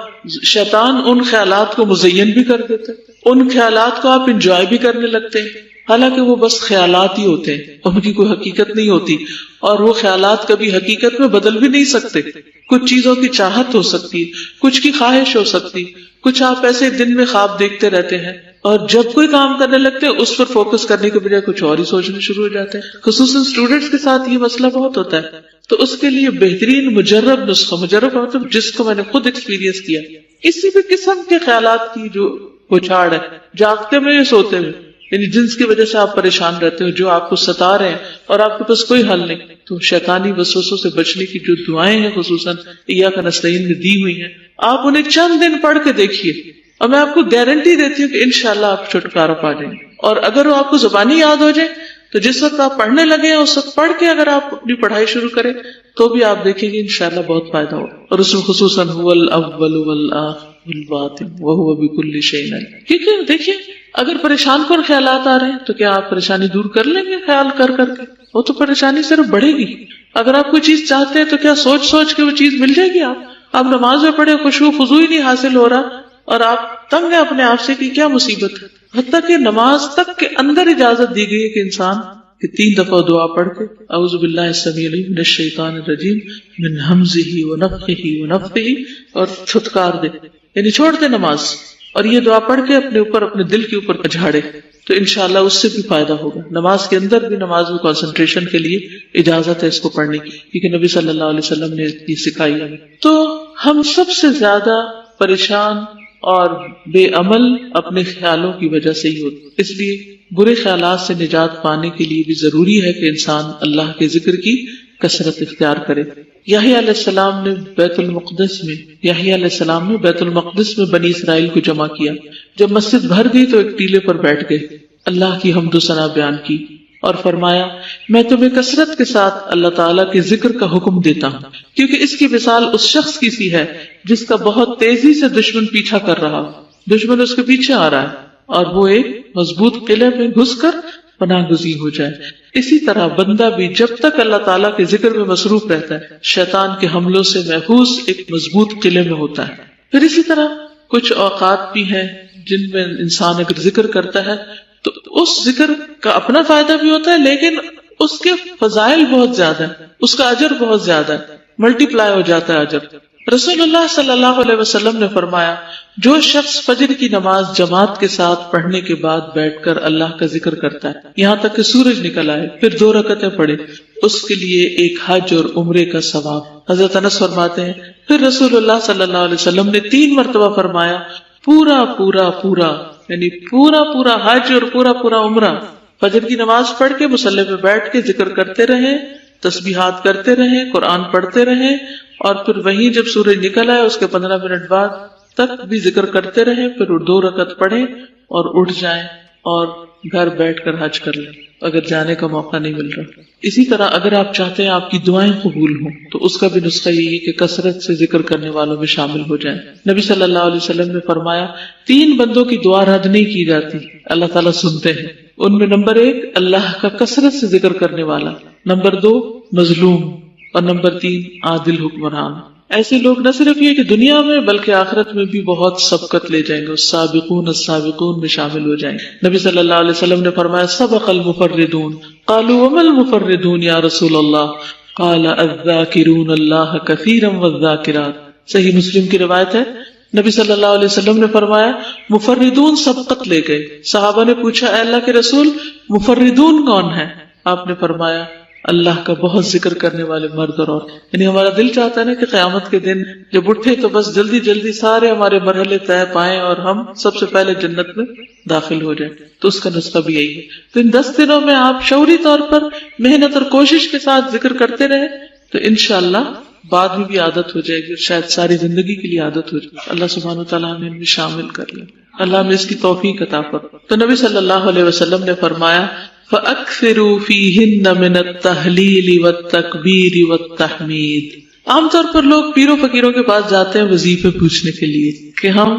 شیطان ان خیالات کو مزین بھی کر دیتا، ان خیالات کو آپ انجوائے بھی کرنے لگتے ہیں، حالانکہ وہ بس خیالات ہی ہوتے ہیں، ان کی کوئی حقیقت نہیں ہوتی، اور وہ خیالات کبھی حقیقت میں بدل بھی نہیں سکتے۔ کچھ چیزوں کی چاہت ہو سکتی، کچھ کی خواہش ہو سکتی، کچھ آپ ایسے دن میں خواب دیکھتے رہتے ہیں، اور جب کوئی کام کرنے لگتے ہیں اس پر فوکس کرنے کے بجائے کچھ اور ہی سوچنے شروع ہو جاتے ہیں۔ خصوصاً اسٹوڈینٹس کے ساتھ یہ مسئلہ بہت ہوتا ہے، تو اس کے لیے بہترین مجرب نسخہ، مجرب مطلب جس کو میں نے خود ایکسپیرینس کیا، کسی بھی قسم کے خیالات کی جو پچھاڑ ہے، جاگتے میں یا سوتے میں، یعنی جنس کی وجہ سے آپ پریشان رہتے ہو، جو آپ کو ستا رہے ہیں اور آپ کے پاس کوئی حل نہیں، تو شیطانی وسوسوں سے بچنے کی جو دعائیں ہیں خصوصاً ایاک نستعین میں دی ہوئی ہیں، آپ انہیں چند دن پڑھ کے دیکھیے، اور میں آپ کو گارنٹی دیتی ہوں کہ انشاءاللہ آپ چھٹکارا پا جائیں گے۔ اور اگر وہ آپ کو زبانی یاد ہو جائے تو جس وقت آپ پڑھنے لگے ہیں اس وقت پڑھ کے اگر آپ اپنی پڑھائی شروع کریں تو بھی آپ دیکھیں گے انشاءاللہ بہت فائدہ ہوگا۔ اور اس میں خصوصاً هو الاول والآخر والباطن وهو بكل شيء عليم، کیونکہ دیکھیے اگر پریشان کن خیالات آ رہے ہیں تو کیا آپ پریشانی دور کر لیں گے خیال کر کر کے؟ وہ تو پریشانی صرف بڑھے گی۔ اگر آپ کوئی چیز چاہتے ہیں تو کیا سوچ سوچ کے وہ چیز مل جائے گی؟ آپ نماز میں پڑھے، خشوع خضوع ہی نہیں حاصل ہو رہا اور آپ تنگ ہیں اپنے آپ سے کہ کیا مصیبت ہے۔ حتیٰ کہ نماز تک کے اندر اجازت دی گئی ہے کہ انسان کہ 3 دفعہ دعا پڑھ کے اعوذ باللہ السمیع العلیم من الشیطان الرجیم من ہمزہ ونفخہ ونفثہ، اور چھٹکار دے، یعنی چھوڑ دے نماز، اور یہ دعا پڑھ کے اپنے اوپر، اپنے دل کے اوپر جھاڑے، تو انشاءاللہ اس سے بھی فائدہ ہوگا۔ نماز کے اندر بھی، نماز میں کنسنٹریشن کے لیے اجازت ہے اس کو پڑھنے کی، کیونکہ نبی صلی اللہ علیہ وسلم نے یہ سکھائی ہمیں۔ تو ہم سب سے زیادہ پریشان اور بے عمل اپنے خیالوں کی وجہ سے ہی ہوتے، اس لیے برے خیالات سے نجات پانے کے لیے بھی ضروری ہے کہ انسان اللہ کے ذکر کی کثرت اختیار کرے۔ یحییٰ علیہ السلام نے بیت المقدس میں بنی اسرائیل کو جمع کیا۔ جب مسجد بھر گئی تو ایک ٹیلے پر بیٹھ گئے، اللہ کی حمد و ثنا بیان کی اور فرمایا میں تمہیں کثرت کے ساتھ اللہ تعالیٰ کے ذکر کا حکم دیتا ہوں، کیونکہ اس کی مثال اس شخص کی سی ہے جس کا بہت تیزی سے دشمن پیچھا کر رہا، دشمن اس کے پیچھے آ رہا ہے اور وہ ایک مضبوط قلعے میں گھس کر پناہ گزین ہو جائے۔ اسی طرح بندہ بھی جب تک اللہ تعالیٰ کے ذکر میں مصروف رہتا ہے شیطان کے حملوں سے محفوظ ایک مضبوط قلعے میں ہوتا ہے۔ پھر اسی طرح کچھ اوقات بھی ہیں جن میں انسان اگر ذکر کرتا ہے تو اس ذکر کا اپنا فائدہ بھی ہوتا ہے، لیکن اس کے فضائل بہت زیادہ ہیں، اس کا اجر بہت زیادہ ہے، ملٹی پلائی ہو جاتا ہے اجر۔ رسول اللہ صلی اللہ علیہ وسلم نے فرمایا جو شخص فجر کی نماز جماعت کے ساتھ پڑھنے کے بعد بیٹھ کر اللہ کا ذکر کرتا ہے یہاں تک کہ سورج نکل آئے، پھر 2 رکعتیں پڑھے، اس کے لیے ایک حج اور عمرے کا ثواب۔ حضرت انس فرماتے ہیں پھر رسول اللہ صلی اللہ علیہ وسلم نے 3 مرتبہ فرمایا پورا پورا پورا، یعنی پورا پورا حج اور پورا پورا عمرہ۔ فجر کی نماز پڑھ کے مصلی پہ بیٹھ کے ذکر کرتے رہیں، تسبیحات کرتے رہیں، قرآن پڑھتے رہیں، اور پھر وہیں جب سورج نکل آئے اس کے 15 منٹ بعد تک بھی ذکر کرتے رہیں، پھر 2 رکعت پڑھیں اور اٹھ جائیں اور گھر بیٹھ کر حج کر لیں اگر جانے کا موقع نہیں مل رہا. اسی طرح اگر آپ چاہتے ہیں آپ کی دعائیں قبول ہوں تو اس کا بھی نسخہ یہی ہے کہ کثرت سے ذکر کرنے والوں میں شامل ہو جائیں. نبی صلی اللہ علیہ وسلم نے فرمایا 3 بندوں کی دعا رد نہیں کی جاتی، اللہ تعالیٰ سنتے ہیں. ان میں نمبر 1 اللہ کا کثرت سے ذکر کرنے والا، نمبر 2 مظلوم، اور نمبر 3 عادل حکمران. ایسے لوگ نہ صرف یہ کہ دنیا میں بلکہ آخرت میں بھی بہت سبقت لے جائیں گے، السابقون السابقون میں شامل ہو جائیں گے. نبی صلی اللہ علیہ وسلم نے فرمایا سبق المفردون. قالوا وما المفردون یا رسول اللہ؟ قال الذاکرون اللہ کثیرا والذاکرات. صحیح مسلم کی روایت ہے، نبی صلی اللہ علیہ وسلم نے فرمایا مفردون سبقت لے گئے. صحابہ نے پوچھا اے اللہ کے رسول مفردون کون ہیں؟ آپ نے فرمایا اللہ کا بہت ذکر کرنے والے مرد اور عورت. یعنی ہمارا دل چاہتا ہے نا کہ قیامت کے دن جب اٹھے تو بس جلدی جلدی سارے ہمارے مرحلے طے پائیں اور ہم سب سے پہلے جنت میں داخل ہو جائیں. تو اس کا نسخہ بھی یہی ہے. تو ان 10 دنوں میں آپ شعوری طور پر محنت اور کوشش کے ساتھ ذکر کرتے رہے تو انشاءاللہ بعد میں بھی عادت ہو جائے گی، شاید ساری زندگی کے لیے عادت ہو جائے گی. اللہ سبحانہ وتعالیٰ ہمیں ان میں شامل کر لے، اللہ ہمیں اس کی توفیق عطا فرمائے. تو نبی صلی اللہ علیہ وسلم نے فرمایا فَأَكْثِرُوا فِيهِنَّ مِنَ التَّهْلِيلِ وَالتَّكْبِيرِ وَالتَّحْمِيدِ. عام طور پر لوگ پیروں فقیروں کے پاس جاتے ہیں وظیفے پوچھنے کے لیے کہ ہم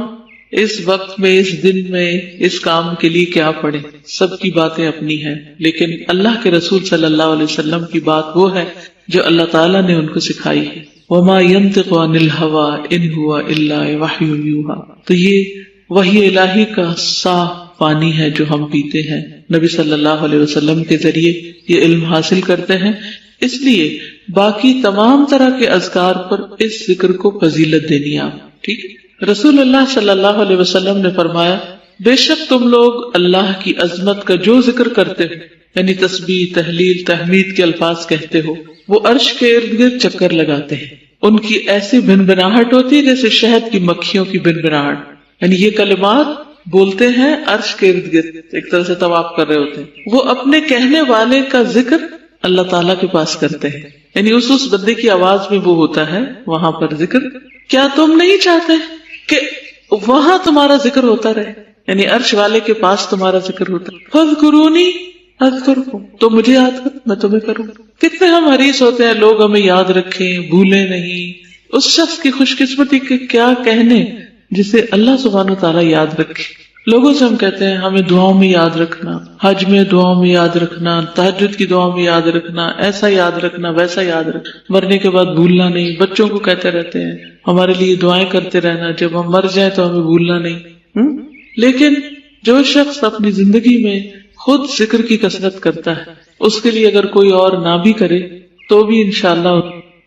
اس وقت میں، اس دن میں، اس کام کے لیے کیا پڑھیں. سب کی باتیں اپنی ہیں، لیکن اللہ کے رسول صلی اللہ علیہ وسلم کی بات وہ ہے جو اللہ تعالیٰ نے ان کو سکھائی ہے. وَمَا يَنطِقُ عَنِ الْهَوَىٰ إِنْ هُوَ إِلَّا وَحْيٌ يُوحَىٰ. تو یہ وحی الہی کا صاف پانی ہے جو ہم پیتے ہیں. نبی صلی اللہ علیہ وسلم کے ذریعے یہ علم حاصل کرتے ہیں، اس لیے باقی تمام طرح کے اذکار پر اس ذکر کو فضیلت دینی ہے. ٹھیک ہے. رسول اللہ صلی اللہ علیہ وسلم نے فرمایا بے شک تم لوگ اللہ کی عظمت کا جو ذکر کرتے ہو، یعنی تسبیح، تحلیل، تحمید کے الفاظ کہتے ہو، وہ عرش کے ارد گرد چکر لگاتے ہیں. ان کی ایسی بھنبھناہٹ ہوتی ہے جیسے شہد کی مکھیوں کی بھنبھناہٹ. یعنی یہ کلمات بولتے ہیں عرش کے ارد گرد، ایک طرح سے طواف کر رہے ہوتے ہیں. وہ اپنے کہنے والے کا ذکر اللہ تعالیٰ کے پاس کرتے ہیں، یعنی اس بندے کی آواز میں وہ ہوتا ہے وہاں پر ذکر. کیا تم نہیں چاہتے کہ وہاں تمہارا ذکر ہوتا رہے، یعنی عرش والے کے پاس تمہارا ذکر ہوتا ہے. فاذکرونی اذکرکم، تو مجھے یاد کر میں تمہیں کروں. کتنے ہم حریص ہوتے ہیں لوگ ہمیں یاد رکھیں، بھولیں نہیں. اس شخص کی خوش قسمتی کے کیا کہنے جسے اللہ سبحانہ وتعالیٰ یاد رکھے. لوگوں سے ہم کہتے ہیں ہمیں دعاؤں میں یاد رکھنا، حج میں دعاؤں میں یاد رکھنا، تہجد کی دعاؤں میں یاد رکھنا، ایسا یاد رکھنا، ویسا یاد رکھنا، مرنے کے بعد بھولنا نہیں. بچوں کو کہتے رہتے ہیں ہمارے لیے دعائیں کرتے رہنا، جب ہم مر جائیں تو ہمیں بھولنا نہیں. لیکن جو شخص اپنی زندگی میں خود ذکر کی کثرت کرتا ہے، اس کے لیے اگر کوئی اور نہ بھی کرے تو بھی انشاءاللہ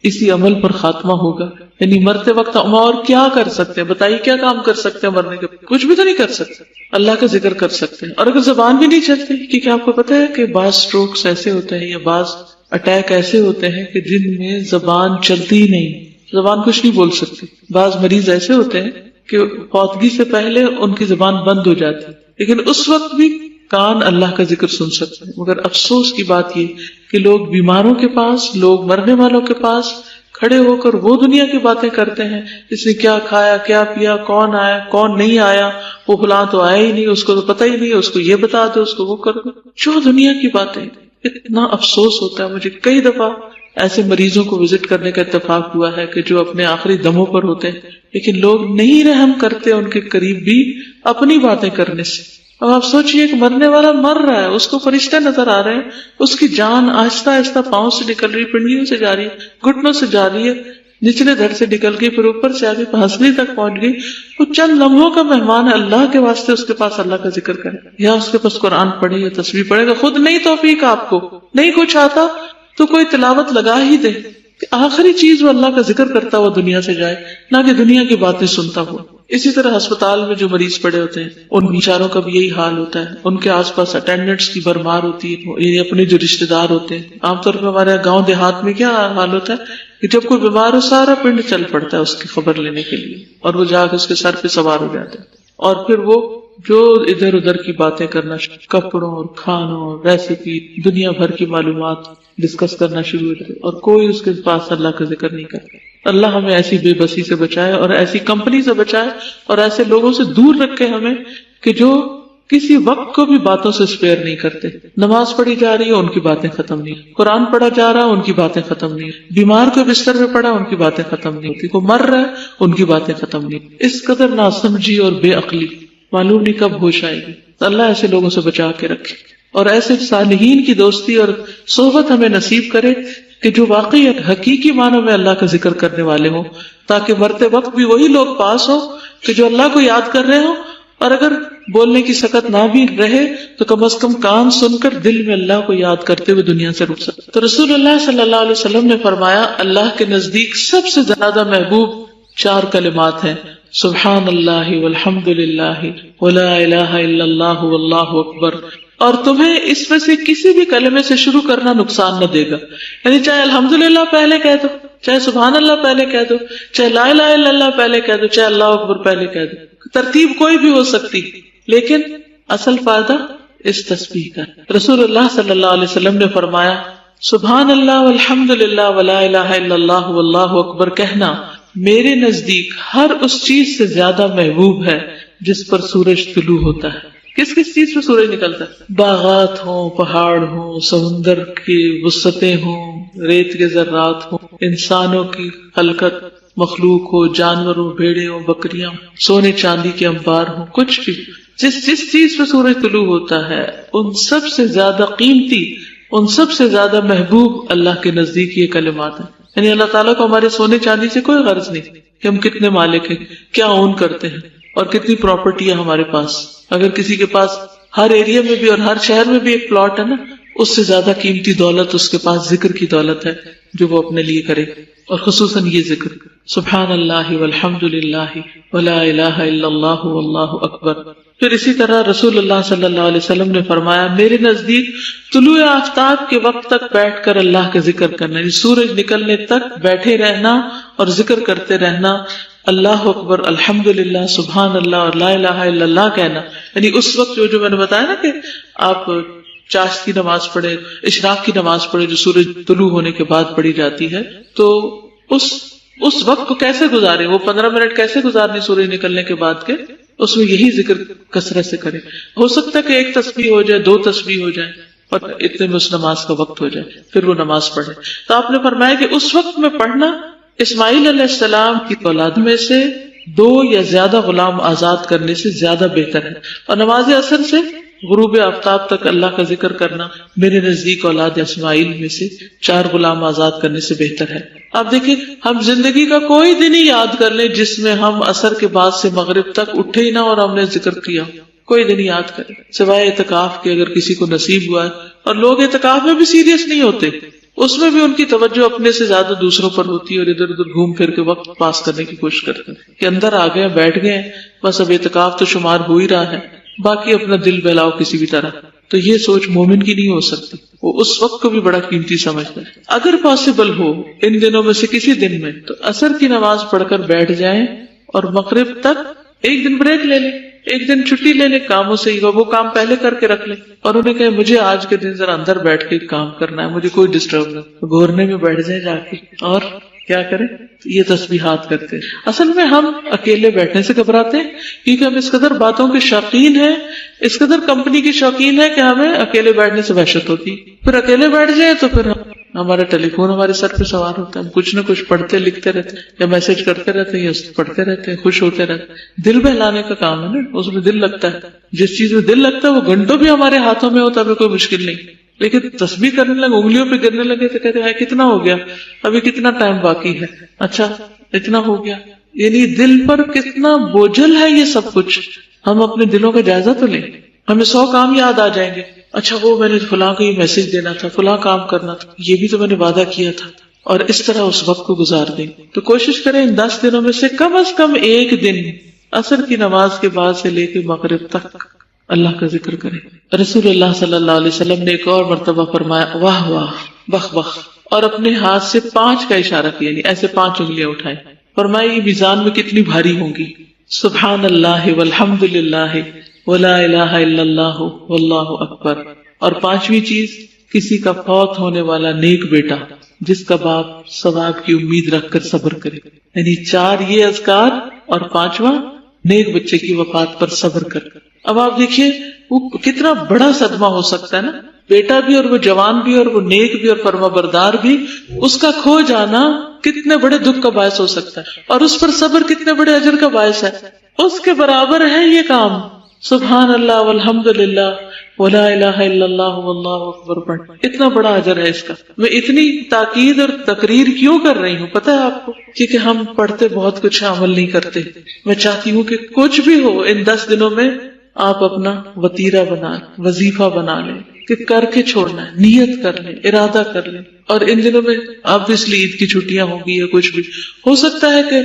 اسی عمل پر خاتمہ ہوگا. یعنی مرتے وقت ہم اور کیا کر سکتے ہیں؟ بتائیے کیا کام کر سکتے ہیں مرنے کے؟ کچھ بھی تو نہیں کر سکتے. اللہ کا ذکر کر سکتے ہیں. اور اگر زبان بھی نہیں چلتی، کیونکہ آپ کو پتا ہے کہ بعض سٹروکس ایسے ہوتے ہیں یا بعض اٹیک ایسے ہوتے ہیں کہ جن میں زبان چلتی ہی نہیں، زبان کچھ نہیں بول سکتی. بعض مریض ایسے ہوتے ہیں کہ فوتگی سے پہلے ان کی زبان بند ہو جاتی ہے، لیکن اس وقت بھی کان اللہ کا ذکر سن سکتے ہیں. مگر افسوس کی بات یہ کہ لوگ بیماروں کے پاس، لوگ مرنے والوں کے پاس کھڑے ہو کر وہ دنیا کی باتیں کرتے ہیں، اس نے کیا کھایا، کیا پیا، کون آیا، کون نہیں آیا، وہ فلاں تو آیا ہی نہیں، اس کو تو پتہ ہی نہیں، اس کو یہ بتا دو، اس کو وہ کر دو. جو دنیا کی باتیں. اتنا افسوس ہوتا ہے مجھے. کئی دفعہ ایسے مریضوں کو وزٹ کرنے کا اتفاق ہوا ہے کہ جو اپنے آخری دموں پر ہوتے ہیں، لیکن لوگ نہیں رحم کرتے ان کے قریب بھی اپنی باتیں کرنے سے. اب آپ سوچئے کہ مرنے والا مر رہا ہے، اس کو فرشتے نظر آ رہے ہیں، اس کی جان آہستہ آہستہ پاؤں سے نکل رہی، پنڈلیوں سے جا رہی ہے، گھٹنوں سے جا رہی ہے، نچلے دھڑ سے نکل گئی، پھر اوپر سے آگے ہنسلی تک پہنچ گئی. وہ چند لمحوں کا مہمان ہے. اللہ کے واسطے اس کے پاس اللہ کا ذکر کرے، یا اس کے پاس قرآن پڑھے یا تسبیح پڑھے گا. خود نہیں توفیق آپ کو، نہیں کچھ آتا تو کوئی تلاوت لگا ہی دے کہ آخری چیز وہ اللہ کا ذکر کرتا ہوا دنیا سے جائے، نہ کہ دنیا کی باتیں سنتا ہوا. اسی طرح ہسپتال میں جو مریض پڑے ہوتے ہیں ان بیچاروں کا بھی یہی حال ہوتا ہے. ان کے آس پاس اٹینڈنٹس کی بھرمار ہوتی ہے، یعنی اپنے جو رشتے دار ہوتے ہیں. عام طور پر ہمارے گاؤں دیہات میں کیا حال ہوتا ہے کہ جب کوئی بیمار ہو سارا پنڈ چل پڑتا ہے اس کی خبر لینے کے لیے، اور وہ جا کے اس کے سر پہ سوار ہو جاتے ہیں، اور پھر وہ جو ادھر ادھر کی باتیں کرنا، کپڑوں اور کھانوں اور ریسیپی، دنیا بھر کی معلومات ڈسکس کرنا شروع ہوتے، اور کوئی اس کے پاس اللہ کا ذکر نہیں کرتا. اللہ ہمیں ایسی بے بسی سے بچائے اور ایسی کمپنی سے بچائے اور ایسے لوگوں سے دور رکھے ہمیں کہ جو کسی وقت کو بھی باتوں سے اسپیئر نہیں کرتے. نماز پڑھی جا رہی ہے ان کی باتیں ختم نہیں, قرآن پڑھا جا رہا ان کی باتیں ختم نہیں, بیمار کو بستر میں پڑا ان کی باتیں ختم نہیں ہوتی, کوئی مر رہا ہے ان کی باتیں ختم نہیں. اس قدر ناسمجھی اور بے عقلی, معلوم نہیں کب ہوش آئے گی. اللہ ایسے لوگوں سے بچا کے رکھے اور ایسے صالحین کی دوستی اور صحبت ہمیں نصیب کرے کہ جو واقعی حقیقی معنوں میں اللہ کا ذکر کرنے والے ہوں, تاکہ مرتے وقت بھی وہی لوگ پاس ہوں کہ جو اللہ کو یاد کر رہے ہوں, اور اگر بولنے کی سکت نہ بھی رہے تو کم از کم کان سن کر دل میں اللہ کو یاد کرتے ہوئے دنیا سے رک سکتے. تو رسول اللہ صلی اللہ علیہ وسلم نے فرمایا اللہ کے نزدیک سب سے زیادہ محبوب 4 کلمات ہیں, سبحان اللہ والحمد للہ ولا الہ الا اللہ واللہ اکبر. اور تمہیں اس میں سے کسی بھی کلمے سے شروع کرنا نقصان نہ دے گا, یعنی چاہے الحمدللہ پہلے کہہ دو, چاہے سبحان اللہ پہلے کہہ دو, چاہے لا الہ الا اللہ پہلے کہہ دو, چاہے اللہ اکبر پہلے کہہ دو. ترتیب کوئی بھی ہو سکتی, لیکن اصل فائدہ اس تسبیح کا. رسول اللہ صلی اللہ علیہ وسلم نے فرمایا سبحان اللہ والحمد للہ ولا الہ الا اللہ واللہ اکبر کہنا میرے نزدیک ہر اس چیز سے زیادہ محبوب ہے جس پر سورج طلوع ہوتا ہے. کس کس چیز پہ سورج نکلتا ہے؟ باغات ہوں, پہاڑ ہوں, سمندر کی وسعتیں ہوں, ریت کے ذرات ہوں, انسانوں کی خلقت مخلوق ہو, جانور ہو, بھیڑے ہو, بکریاں, سونے چاندی کے انبار ہوں, کچھ بھی جس چیز پہ سورج طلوع ہوتا ہے ان سب سے زیادہ قیمتی, ان سب سے زیادہ محبوب اللہ کے نزدیک یہ کلمات ہیں. یعنی اللہ تعالیٰ کو ہمارے سونے چاندی سے کوئی غرض نہیں کہ ہم کتنے مالک ہیں, کیا اون کرتے ہیں اور کتنی پراپرٹی ہے ہمارے پاس. اگر کسی کے پاس ہر ایریا میں بھی اور ہر شہر میں بھی ایک پلاٹ ہے نا, اس سے زیادہ قیمتی دولت اس کے پاس ذکر کی دولت ہے جو وہ اپنے لیے کرے, اور خصوصاً یہ ذکر سبحان اللہ والحمد للہ ولا الہ الا اللہ واللہ اکبر. پھر اسی طرح رسول اللہ صلی اللہ علیہ وسلم نے فرمایا میرے نزدیک طلوع آفتاب کے وقت تک بیٹھ کر اللہ کا ذکر کرنا, یعنی سورج نکلنے تک بیٹھے رہنا اور ذکر کرتے رہنا, اللہ اکبر, الحمدللہ, سبحان اللہ اور لا الہ الا اللہ کہنا. یعنی اس وقت جو میں نے بتایا نا کہ آپ چاشت کی نماز پڑھے, اشراق کی نماز پڑھے جو سورج طلوع ہونے کے بعد پڑھی جاتی ہے, تو اس وقت کو کیسے گزارے, وہ 15 منٹ کیسے گزارنے سورج نکلنے کے بعد کے, اس میں یہی ذکر کثرت سے کرے. ہو سکتا ہے کہ 1 تسبیح ہو جائے, 2 تسبیح ہو جائے, اور اتنے میں اس نماز کا وقت ہو جائے, پھر وہ نماز پڑھے. تو آپ نے فرمایا کہ اس وقت میں پڑھنا اسماعیل علیہ السلام کی اولاد میں سے 2 یا زیادہ غلام آزاد کرنے سے زیادہ بہتر ہے, اور نماز عصر سے غروب آفتاب تک اللہ کا ذکر کرنا میرے نزدیک اولاد اسماعیل میں سے 4 غلام آزاد کرنے سے بہتر ہے. آپ دیکھیں, ہم زندگی کا کوئی دن ہی یاد کر لیں جس میں ہم عصر کے بعد سے مغرب تک اٹھے ہی نہ اور ہم نے ذکر کیا, کوئی دن یاد کریں سوائے اعتکاف کے, اگر کسی کو نصیب ہوا ہے. اور لوگ اعتکاف میں بھی سیریس نہیں ہوتے, اس میں بھی ان کی توجہ اپنے سے زیادہ دوسروں پر ہوتی ہے اور ادھر ادھر گھوم پھر کے وقت پاس کرنے کی کوشش کرتے ہیں کہ اندر آ گئے, بیٹھ گئے, بس اب اعتکاف تو شمار ہو ہی رہا ہے, باقی اپنا دل بہلاؤ کسی بھی طرح. تو یہ سوچ مومن کی نہیں ہو سکتی, وہ اس وقت کو بھی بڑا قیمتی سمجھتا ہے. اگر پاسبل ہو ان دنوں میں سے کسی دن میں, تو عصر کی نماز پڑھ کر بیٹھ جائیں اور مغرب تک 1 دن بریک لے لیں, 1 دن چھٹی لے لیں کاموں سے, وہ کام پہلے کر کے رکھ لیں, اور انہیں کہیں مجھے آج کے دن ذرا اندر بیٹھ کے کام کرنا ہے, مجھے کوئی ڈسٹرب نہ, گھورنے میں بیٹھ جائیں جا کے, اور کیا کریں, یہ تسبیحات کرتے ہیں. اصل میں ہم اکیلے بیٹھنے سے گھبراتے ہیں کیونکہ ہم اس قدر باتوں کے شوقین ہیں, اس قدر کمپنی کی شوقین ہے کہ ہمیں اکیلے بیٹھنے سے وحشت ہوتی. پھر اکیلے بیٹھ جائیں تو پھر ہمارا ٹیلی فون ہمارے سر پہ سوار ہوتا ہے, ہم کچھ نہ کچھ پڑھتے لکھتے رہتے ہیں, یا میسج کرتے رہتے ہیں, یا پڑھتے رہتے ہیں, خوش ہوتے رہتے ہیں. دل بہلانے کا کام ہے نا, اس میں دل لگتا ہے. جس چیز میں دل لگتا ہے وہ گھنٹوں بھی ہمارے ہاتھوں میں ہوتا ہے, کوئی مشکل نہیں. لیکن تسبیح کرنے لگے, انگلیوں پہ گرنے لگے تو کہتے ہیں کتنا ہو گیا, ابھی کتنا ٹائم باقی ہے, اچھا اتنا ہو گیا. یعنی دل پر کتنا بوجھل ہے یہ سب کچھ. ہم اپنے دلوں کا جائزہ تو لیں, ہمیں 100 کام یاد آ جائیں گے, اچھا وہ میں نے فلاں کو یہ میسج دینا تھا, فلاں کام کرنا تھا, یہ بھی تو میں نے وعدہ کیا تھا, اور اس طرح اس وقت کو گزار دیں. تو کوشش کریں ان 10 دنوں میں سے کم از کم 1 دن عصر کی نماز کے بعد سے لے کے مغرب تک اللہ کا ذکر کریں. رسول اللہ صلی اللہ علیہ وسلم نے ایک اور مرتبہ فرمایا واہ واہ بخ بخ, اور اپنے ہاتھ سے 5 کا اشارہ کیا, یعنی ایسے 5 انگلیاں اٹھائیں. فرمایا یہ میزان میں کتنی بھاری ہوں گی, سبحان اللہ والحمد للہ ولا الہ الا اللہ واللہ اکبر. اور 5ویں چیز, کسی کا فوت ہونے والا نیک بیٹا جس کا باپ ثواب کی امید رکھ کر صبر کرے. یعنی 4 یہ اذکار اور 5واں نیک بچے کی وفات پر صبر کر. اب آپ دیکھیے وہ کتنا بڑا صدمہ ہو سکتا ہے نا، بیٹا بھی اور وہ جوان بھی اور وہ نیک بھی اور فرما بردار بھی، اس کا کھو جانا کتنے بڑے دکھ کا باعث ہو سکتا ہے، اور اس پر صبر کتنے بڑے اجر کا باعث ہے. اس کے برابر ہے یہ کام، سبحان اللہ والحمد للہ ولا الہ الا اللہ واللہ اکبر پڑھ، اتنا بڑا اجر ہے اس کا. میں اتنی تاکید اور تقریر کیوں کر رہی ہوں پتہ ہے آپ کو؟ کیونکہ ہم پڑھتے بہت کچھ عمل نہیں کرتے. میں چاہتی ہوں کہ کچھ بھی ہو ان 10 دنوں میں آپ اپنا وتیرہ بنا لیں، وظیفہ بنا لیں کہ کر کے چھوڑنا ہے، نیت کر لیں، ارادہ کر لیں. اور ان دنوں میں obviously عید کی چھٹیاں ہوں گی یا کچھ بھی ہو سکتا ہے کہ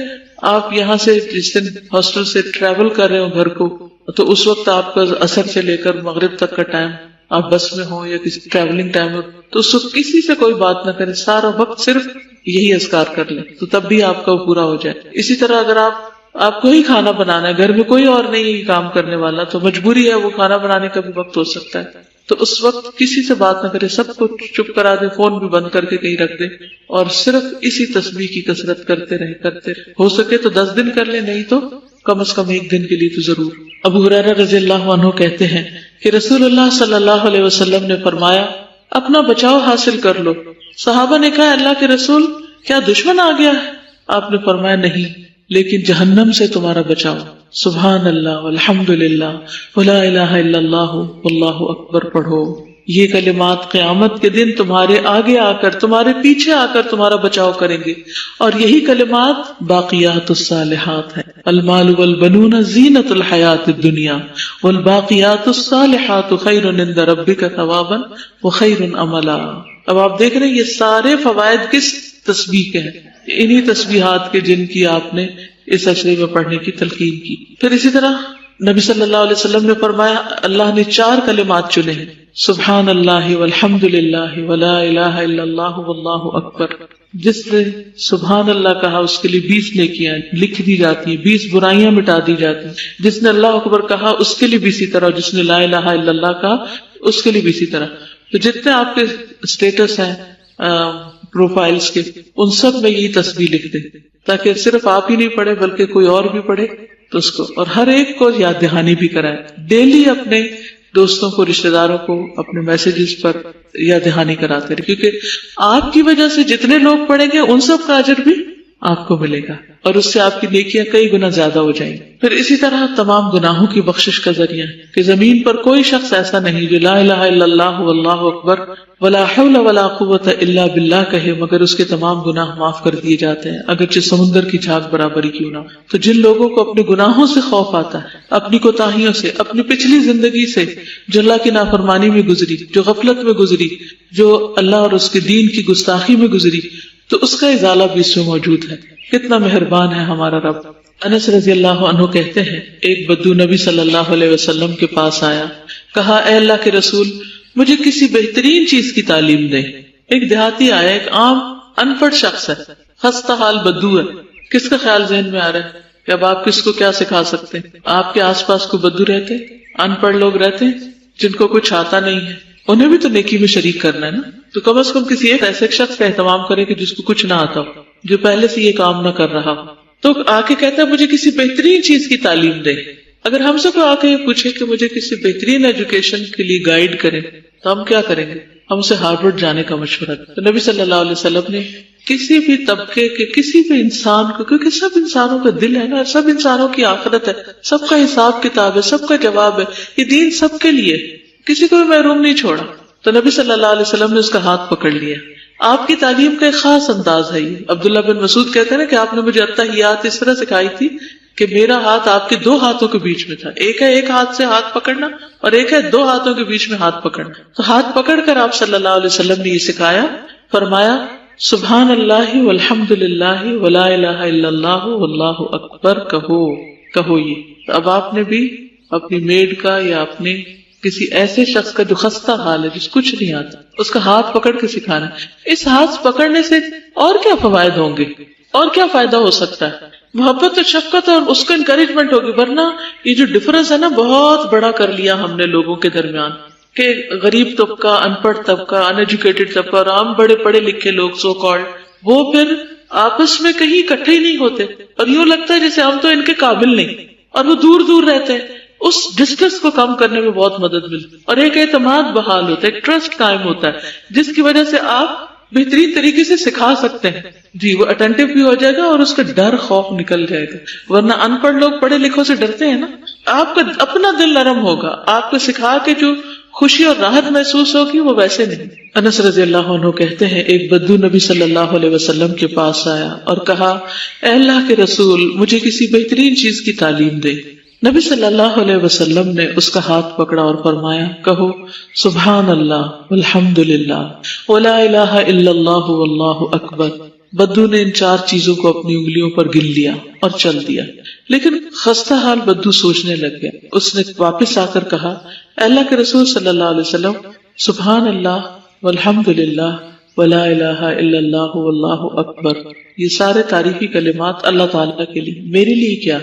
آپ یہاں سے جس دن ہاسٹل سے ٹریول کر رہے ہو گھر کو، تو اس وقت آپ کا عصر سے لے کر مغرب تک کا ٹائم آپ بس میں ہو یا کسی ٹریولنگ ٹائم ہو، تو اس وقت کسی سے کوئی بات نہ کریں، سارا وقت صرف یہی اذکار کر لیں، تو تب بھی آپ کا پورا ہو جائے. اسی طرح اگر آپ کو ہی کھانا بنانا ہے، گھر میں کوئی اور نہیں کام کرنے والا، تو مجبوری ہے وہ کھانا بنانے کا بھی وقت ہو سکتا ہے، تو اس وقت کسی سے بات نہ کرے، سب کو چپ کرا دے، فون بھی بند کر کے کہیں رکھ دے، اور صرف اسی تسبیح کی کثرت کرتے رہے. ہو سکے تو 10 دن کر لیں، نہیں تو کم از کم 1 دن کے لیے تو ضرور. ابو ہریرہ رضی اللہ عنہ کہتے ہیں کہ رسول اللہ صلی اللہ علیہ وسلم نے فرمایا اپنا بچاؤ حاصل کر لو. صحابہ نے کہا اللہ کے رسول کیا دشمن آ گیا ہے؟ آپ نے فرمایا نہیں، لیکن جہنم سے تمہارا بچاؤ. سبحان اللہ والحمد للہ ولا الہ الا اللہ واللہ اکبر پڑھو. یہ کلمات قیامت کے دن تمہارے آگے آ کر، تمہارے پیچھے آ کر تمہارا بچاؤ کریں گے، اور یہی کلمات باقیات الصالحات ہیں. المال والبنون زینت الحیات الدنیا والباقیات الصالحات خیر عند ربک ثوابا وخیر عملا. اب آپ دیکھ رہے ہیں یہ سارے فوائد کس تسبیح کے ہیں؟ انہی تسبیحات کے جن کی آپ نے اس عشرے میں پڑھنے کی تلقین کی. پھر اسی طرح نبی صلی اللہ علیہ وسلم نے فرمایا اللہ نے 4 کلمات چنے ہیں، سبحان اللہ والحمد للہ ولا الہ الا اللہ واللہ اکبر. جس نے سبحان اللہ کہا اس کے لیے 20 نیکیاں لکھ دی جاتی ہیں، 20 برائیاں مٹا دی جاتی ہیں. جس نے اللہ اکبر کہا اس کے لیے بھی اسی طرح، جس نے لا الہ الا اللہ کہا اس کے لیے بھی اسی طرح. تو جتنے آپ کے اسٹیٹس ہیں پروفائلز کے، ان سب میں یہی تسبیح لکھ دیں، تاکہ صرف آپ ہی نہیں پڑھے بلکہ کوئی اور بھی پڑھے تو اس کو، اور ہر ایک کو یاد دہانی بھی کرائے. ڈیلی اپنے دوستوں کو، رشتہ داروں کو اپنے میسیجز پر یاد دہانی کراتے رہے، کیونکہ آپ کی وجہ سے جتنے لوگ پڑھیں گے ان سب کا اجر بھی آپ کو ملے گا، اور اس سے آپ کی نیکیاں کئی گنا زیادہ ہو جائیں گی. پھر اسی طرح تمام گناہوں کی بخشش کا ذریعہ کہ زمین پر کوئی شخص ایسا نہیں جو لا الہ الا اللہ واللہ اکبر ولا حول ولا قوت الا باللہ کہے مگر اس کے تمام گناہ معاف کر دیے جاتے ہیں، اگرچہ سمندر کی جھاگ برابر ہی کیوں نہ. تو جن لوگوں کو اپنے گناہوں سے خوف آتا ہے، اپنی کوتاہیوں سے، اپنی پچھلی زندگی سے جو اللہ کی نافرمانی میں گزری، جو غفلت میں گزری، جو اللہ اور اس کے دین کی گستاخی میں گزری، تو اس کا ازالہ بھی اس میں موجود ہے. کتنا مہربان ہے ہمارا رب. انس رضی اللہ عنہ کہتے ہیں ایک بدو نبی صلی اللہ علیہ وسلم کے پاس آیا، کہا اے اللہ کے رسول مجھے کسی بہترین چیز کی تعلیم دیں. ایک دیہاتی آیا، ایک عام ان پڑھ شخص ہے، خستہ حال بدو ہے. کس کا خیال ذہن میں آ رہا ہے کہ اب آپ کس کو کیا سکھا سکتے ہیں؟ آپ کے آس پاس کو بدو رہتے، ان پڑھ لوگ رہتے جن کو کچھ آتا نہیں ہے، انہیں بھی تو نیکی میں شریک کرنا ہے نا. تو کم از کم کسی ایک ایسے شخص کا اہتمام کرے کہ جس کو کچھ نہ آتا ہو، جو پہلے سے یہ کام نہ کر رہا ہو. تو آ کے کہتا ہے مجھے کسی بہترین چیز کی تعلیم دے. اگر ہم سے کوئی آ کے یہ پوچھے کہ مجھے کسی بہترین ایجوکیشن کے لیے گائیڈ کرے تو ہم کیا کریں گے؟ ہم اسے ہارورڈ جانے کا مشورہ. تو نبی صلی اللہ علیہ وسلم نے کسی بھی طبقے کے کسی بھی انسان کو، کیونکہ سب انسانوں کا دل ہے نا، سب انسانوں کی آخرت ہے، سب کا حساب کتاب ہے، سب کا جواب ہے، یہ دین سب کے لیے، کسی کو بھی محروم نہیں چھوڑا. تو نبی صلی اللہ علیہ وسلم نے اس کا ہاتھ پکڑ لیا. آپ کی تعلیم کا ایک خاص انداز ہے یہ. عبداللہ بن مسعود کہتے ہیں نا کہ آپ نے مجھے التحیات اس طرح سکھائی تھی کہ میرا ہاتھ آپ کے 2 ہاتھوں کے بیچ میں تھا. ایک ہے ایک ہاتھ سے ہاتھ پکڑنا، اور ایک ہے 2 ہاتھوں کے بیچ میں ہاتھ پکڑنا. تو ہاتھ پکڑ کر آپ صلی اللہ علیہ وسلم نے یہ سکھایا، فرمایا سبحان اللہ والحمد للہ ولا الہ الا اللہ واللہ اکبر کہو یہ. تو اب آپ نے بھی اپنی میڈ کا یا اپنے کسی ایسے شخص کا جو خستہ حال ہے، جس کچھ نہیں آتا، اس کا ہاتھ پکڑ کے سکھانا. اس ہاتھ پکڑنے سے اور کیا فوائد ہوں گے، اور کیا فائدہ ہو سکتا ہے؟ محبت اور شفقت اور اس کو انکریجمنٹ ہوگی. ورنہ یہ جو ڈفرنس ہے نا بہت بڑا کر لیا ہم نے لوگوں کے درمیان، کہ غریب طبقہ، ان پڑھ طبقہ، ان ایجوکیٹڈ طبقہ اور عام بڑے پڑھے لکھے لوگ سو کالڈ، وہ پھر آپس میں کہیں اکٹھے ہی نہیں ہوتے، اور یوں لگتا ہے جیسے ہم تو ان کے قابل نہیں، اور وہ دور دور رہتے ہیں. اس ڈسٹنس کو کم کرنے میں بہت مدد ملتی ہے، اور ایک اعتماد بحال ہوتا ہے، ایک ٹرسٹ قائم ہوتا ہے جس کی وجہ سے آپ بہترین طریقے سے سکھا سکتے ہیں. جی وہ اٹینٹو بھی ہو جائے گا اور اس کا ڈر خوف نکل جائے گا. ورنہ ان پڑھ لوگ پڑھے لکھوں سے ڈرتے ہیں نا. آپ کا اپنا دل نرم ہوگا، آپ کو سکھا کے جو خوشی اور راحت محسوس ہوگی وہ ویسے نہیں. انس رضی اللہ عنہ کہتے ہیں ایک بدو نبی صلی اللہ علیہ وسلم کے پاس آیا اور کہا اے اللہ کے رسول مجھے کسی بہترین چیز کی تعلیم دے. نبی صلی اللہ علیہ وسلم نے اس کا ہاتھ پکڑا اور فرمایا کہو سبحان اللہ والحمد للہ ولا الہ الا اللہ واللہ اکبر. بدو نے ان 4 چیزوں کو اپنی انگلیوں پر گن لیا اور چل دیا. لیکن خستہ حال بدو سوچنے لگ گیا. اس نے واپس آ کر کہا اے اللہ کے رسول صلی اللہ علیہ وسلم سبحان اللہ والحمد للہ ولا الہ الا اللہ واللہ اکبر، یہ سارے تعریفی کلمات اللہ تعالیٰ کے لیے، میرے لیے کیا؟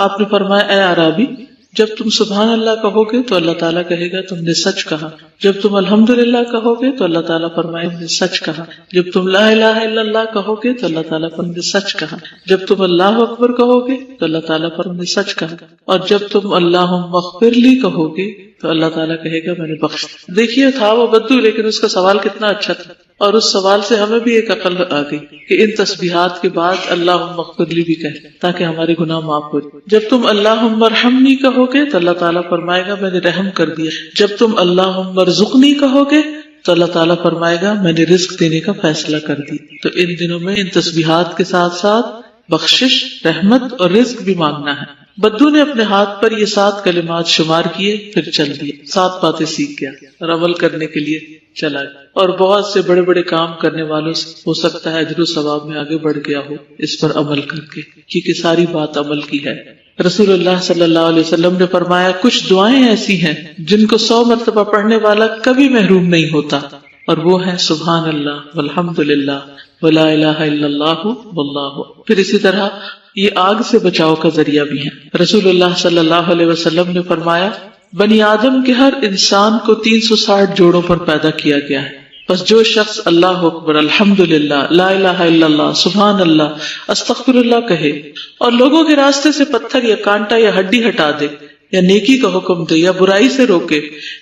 آپ نے فرمایا اے عربی جب تم سبحان اللہ کہو گے تو اللہ تعالیٰ کہے گا تم نے سچ کہا. جب تم الحمدللہ کہو گے تو اللہ تعالیٰ فرمائے تم نے سچ کہا. جب تم لا الہ الا اللہ کہو گے تو اللہ تعالیٰ پر نے سچ کہا. جب تم اللہ اکبر کہو گے تو اللہ تعالیٰ پر نے سچ کہا. اور جب تم اللہم اغفر لی کہو گے تو اللہ تعالیٰ کہے گا میں نے بخش. دیکھیے تھا وہ بدو لیکن اس کا سوال کتنا اچھا تھا، اور اس سوال سے ہمیں بھی ایک عقل آ گئی کہ ان تسبیحات کے بعد اللہم اغفر لی بھی کہیں تاکہ ہمارے گناہ معاف ہو جائے. جب تم اللہم ارحمنی کہو گے تو اللہ تعالیٰ فرمائے گا میں نے رحم کر دیا. جب تم اللہم ارزقنی کہو گے تو اللہ تعالیٰ فرمائے گا میں نے رزق دینے کا فیصلہ کر دی. تو ان دنوں میں ان تسبیحات کے ساتھ ساتھ بخشش، رحمت اور رزق بھی مانگنا ہے. بدو نے اپنے ہاتھ پر یہ 7 کلمات شمار کیے پھر چل دیے. 7 باتیں سیکھ گیا اور عمل کرنے کے لیے چلا گیا. اور بہت سے بڑے بڑے کام کرنے والوں سے ہو سکتا ہے اجر و ثواب میں آگے بڑھ گیا ہو اس پر عمل کر کے، کیونکہ ساری بات عمل کی ہے. رسول اللہ صلی اللہ علیہ وسلم نے فرمایا کچھ دعائیں ایسی ہیں جن کو 100 مرتبہ پڑھنے والا کبھی محروم نہیں ہوتا، اور وہ ہیں سبحان اللہ والحمد للہ ولا الہ الا اللہ واللہ. پھر اسی طرح یہ آگ سے بچاؤ کا ذریعہ بھی ہے. رسول اللہ صلی اللہ علیہ وسلم نے فرمایا بنی آدم کے ہر انسان کو 360 جوڑوں پر پیدا کیا گیا ہے، بس جو شخص اللہ اکبر، الحمدللہ، لا الہ الا اللہ، سبحان اللہ، استغفر اللہ کہے اور لوگوں کے راستے سے پتھر یا کانٹا یا ہڈی ہٹا دے یا نیکی کا حکم دے یا برائی سے روکے،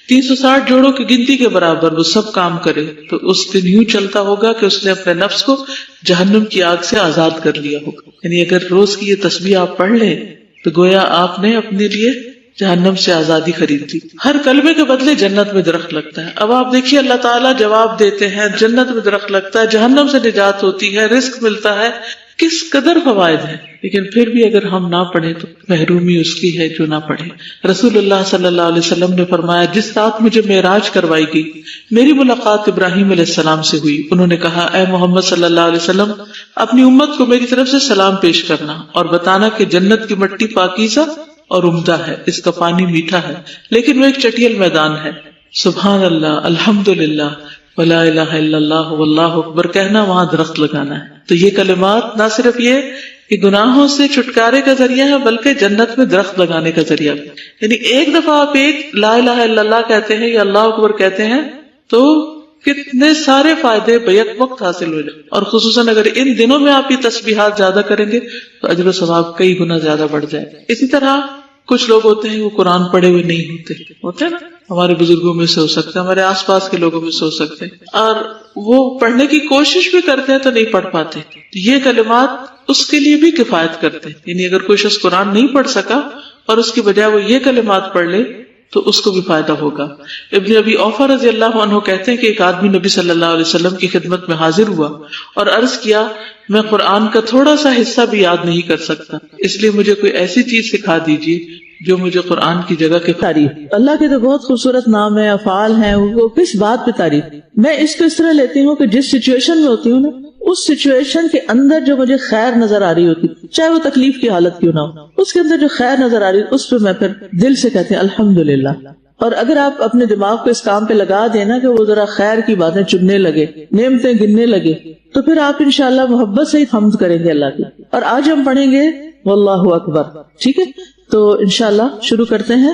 360 جوڑوں کی گنتی کے برابر وہ سب کام کرے، تو اس دن یوں چلتا ہوگا کہ اس نے اپنے نفس کو جہنم کی آگ سے آزاد کر لیا ہوگا. یعنی اگر روز کی یہ تسبیح آپ پڑھ لیں تو گویا آپ نے اپنے لیے جہنم سے آزادی خرید لی. ہر کلمے کے بدلے جنت میں درخت لگتا ہے. اب آپ دیکھیے اللہ تعالیٰ جواب دیتے ہیں، جنت میں درخت لگتا ہے، جہنم سے نجات ہوتی ہے، رزق ملتا ہے، کس قدر فوائد ہیں. لیکن پھر بھی اگر ہم نہ پڑھیں تو محرومی اس کی ہے جو نہ پڑھے. رسول اللہ صلی اللہ علیہ وسلم نے فرمایا جس رات مجھے معراج کروائی گئی میری ملاقات ابراہیم علیہ السلام سے ہوئی. انہوں نے کہا اے محمد صلی اللہ علیہ وسلم اپنی امت کو میری طرف سے سلام پیش کرنا اور بتانا کہ جنت کی مٹی پاکیزہ اور عمدہ ہے، اس کا پانی میٹھا ہے لیکن وہ ایک چٹیل میدان ہے. سبحان اللہ، الحمدللہ ولا الہ الا اللہ واللہ اکبر کہنا، وہاں درخت لگانا ہے. تو یہ کلمات نہ صرف یہ کہ گناہوں سے چھٹکارے کا ذریعہ ہے بلکہ جنت میں درخت لگانے کا ذریعہ. یعنی ایک دفعہ آپ ایک لا الہ الا اللہ کہتے ہیں یا اللہ اکبر کہتے ہیں تو کتنے سارے فائدے بیک وقت حاصل ہو جائیں. اور خصوصاً اگر ان دنوں میں آپ یہ تسبیحات زیادہ کریں گے تو اجر و ثواب کئی گنا زیادہ بڑھ جائے. اسی طرح کچھ لوگ ہوتے ہیں وہ قرآن پڑھے ہوئے نہیں ہوتے ہیں نا، ہمارے بزرگوں میں سے ہو سکتے ہیں، ہمارے آس پاس کے لوگوں میں سے ہو سکتے ہیں، اور وہ پڑھنے کی کوشش بھی کرتے ہیں تو نہیں پڑھ پاتے. یہ کلمات اس کے لیے بھی کفایت کرتے ہیں. یعنی اگر کوئی شخص قرآن نہیں پڑھ سکا اور اس کی بجائے وہ یہ کلمات پڑھ لے تو اس کو بھی فائدہ ہوگا. ابن ابی اوفا رضی اللہ عنہ کہتے ہیں کہ ایک آدمی نبی صلی اللہ علیہ وسلم کی خدمت میں حاضر ہوا اور عرض کیا میں قرآن کا تھوڑا سا حصہ بھی یاد نہیں کر سکتا، اس لیے مجھے کوئی ایسی چیز سکھا دیجیے جو مجھے قرآن کی جگہ کے تعریف. اللہ کے تو بہت خوبصورت نام ہے، افعال ہیں، وہ کس بات پہ تعریف. میں اس کو اس طرح لیتی ہوں کہ جس سچویشن میں ہوتی ہوں نا اس سچویشن کے اندر جو مجھے خیر نظر آ رہی ہوتی، چاہے وہ تکلیف کی حالت کیوں نہ ہو، اس کے اندر جو خیر نظر آ رہی اس پہ میں پھر دل سے کہتے ہیں الحمدللہ. اور اگر آپ اپنے دماغ کو اس کام پہ لگا دینا کہ وہ ذرا خیر کی باتیں چننے لگے، نعمتیں گننے لگے، تو پھر آپ انشاءاللہ محبت سے ہی حمد کریں گے اللہ کی. اور آج ہم پڑھیں گے واللہ اکبر. ٹھیک ہے، تو انشاءاللہ شروع کرتے ہیں.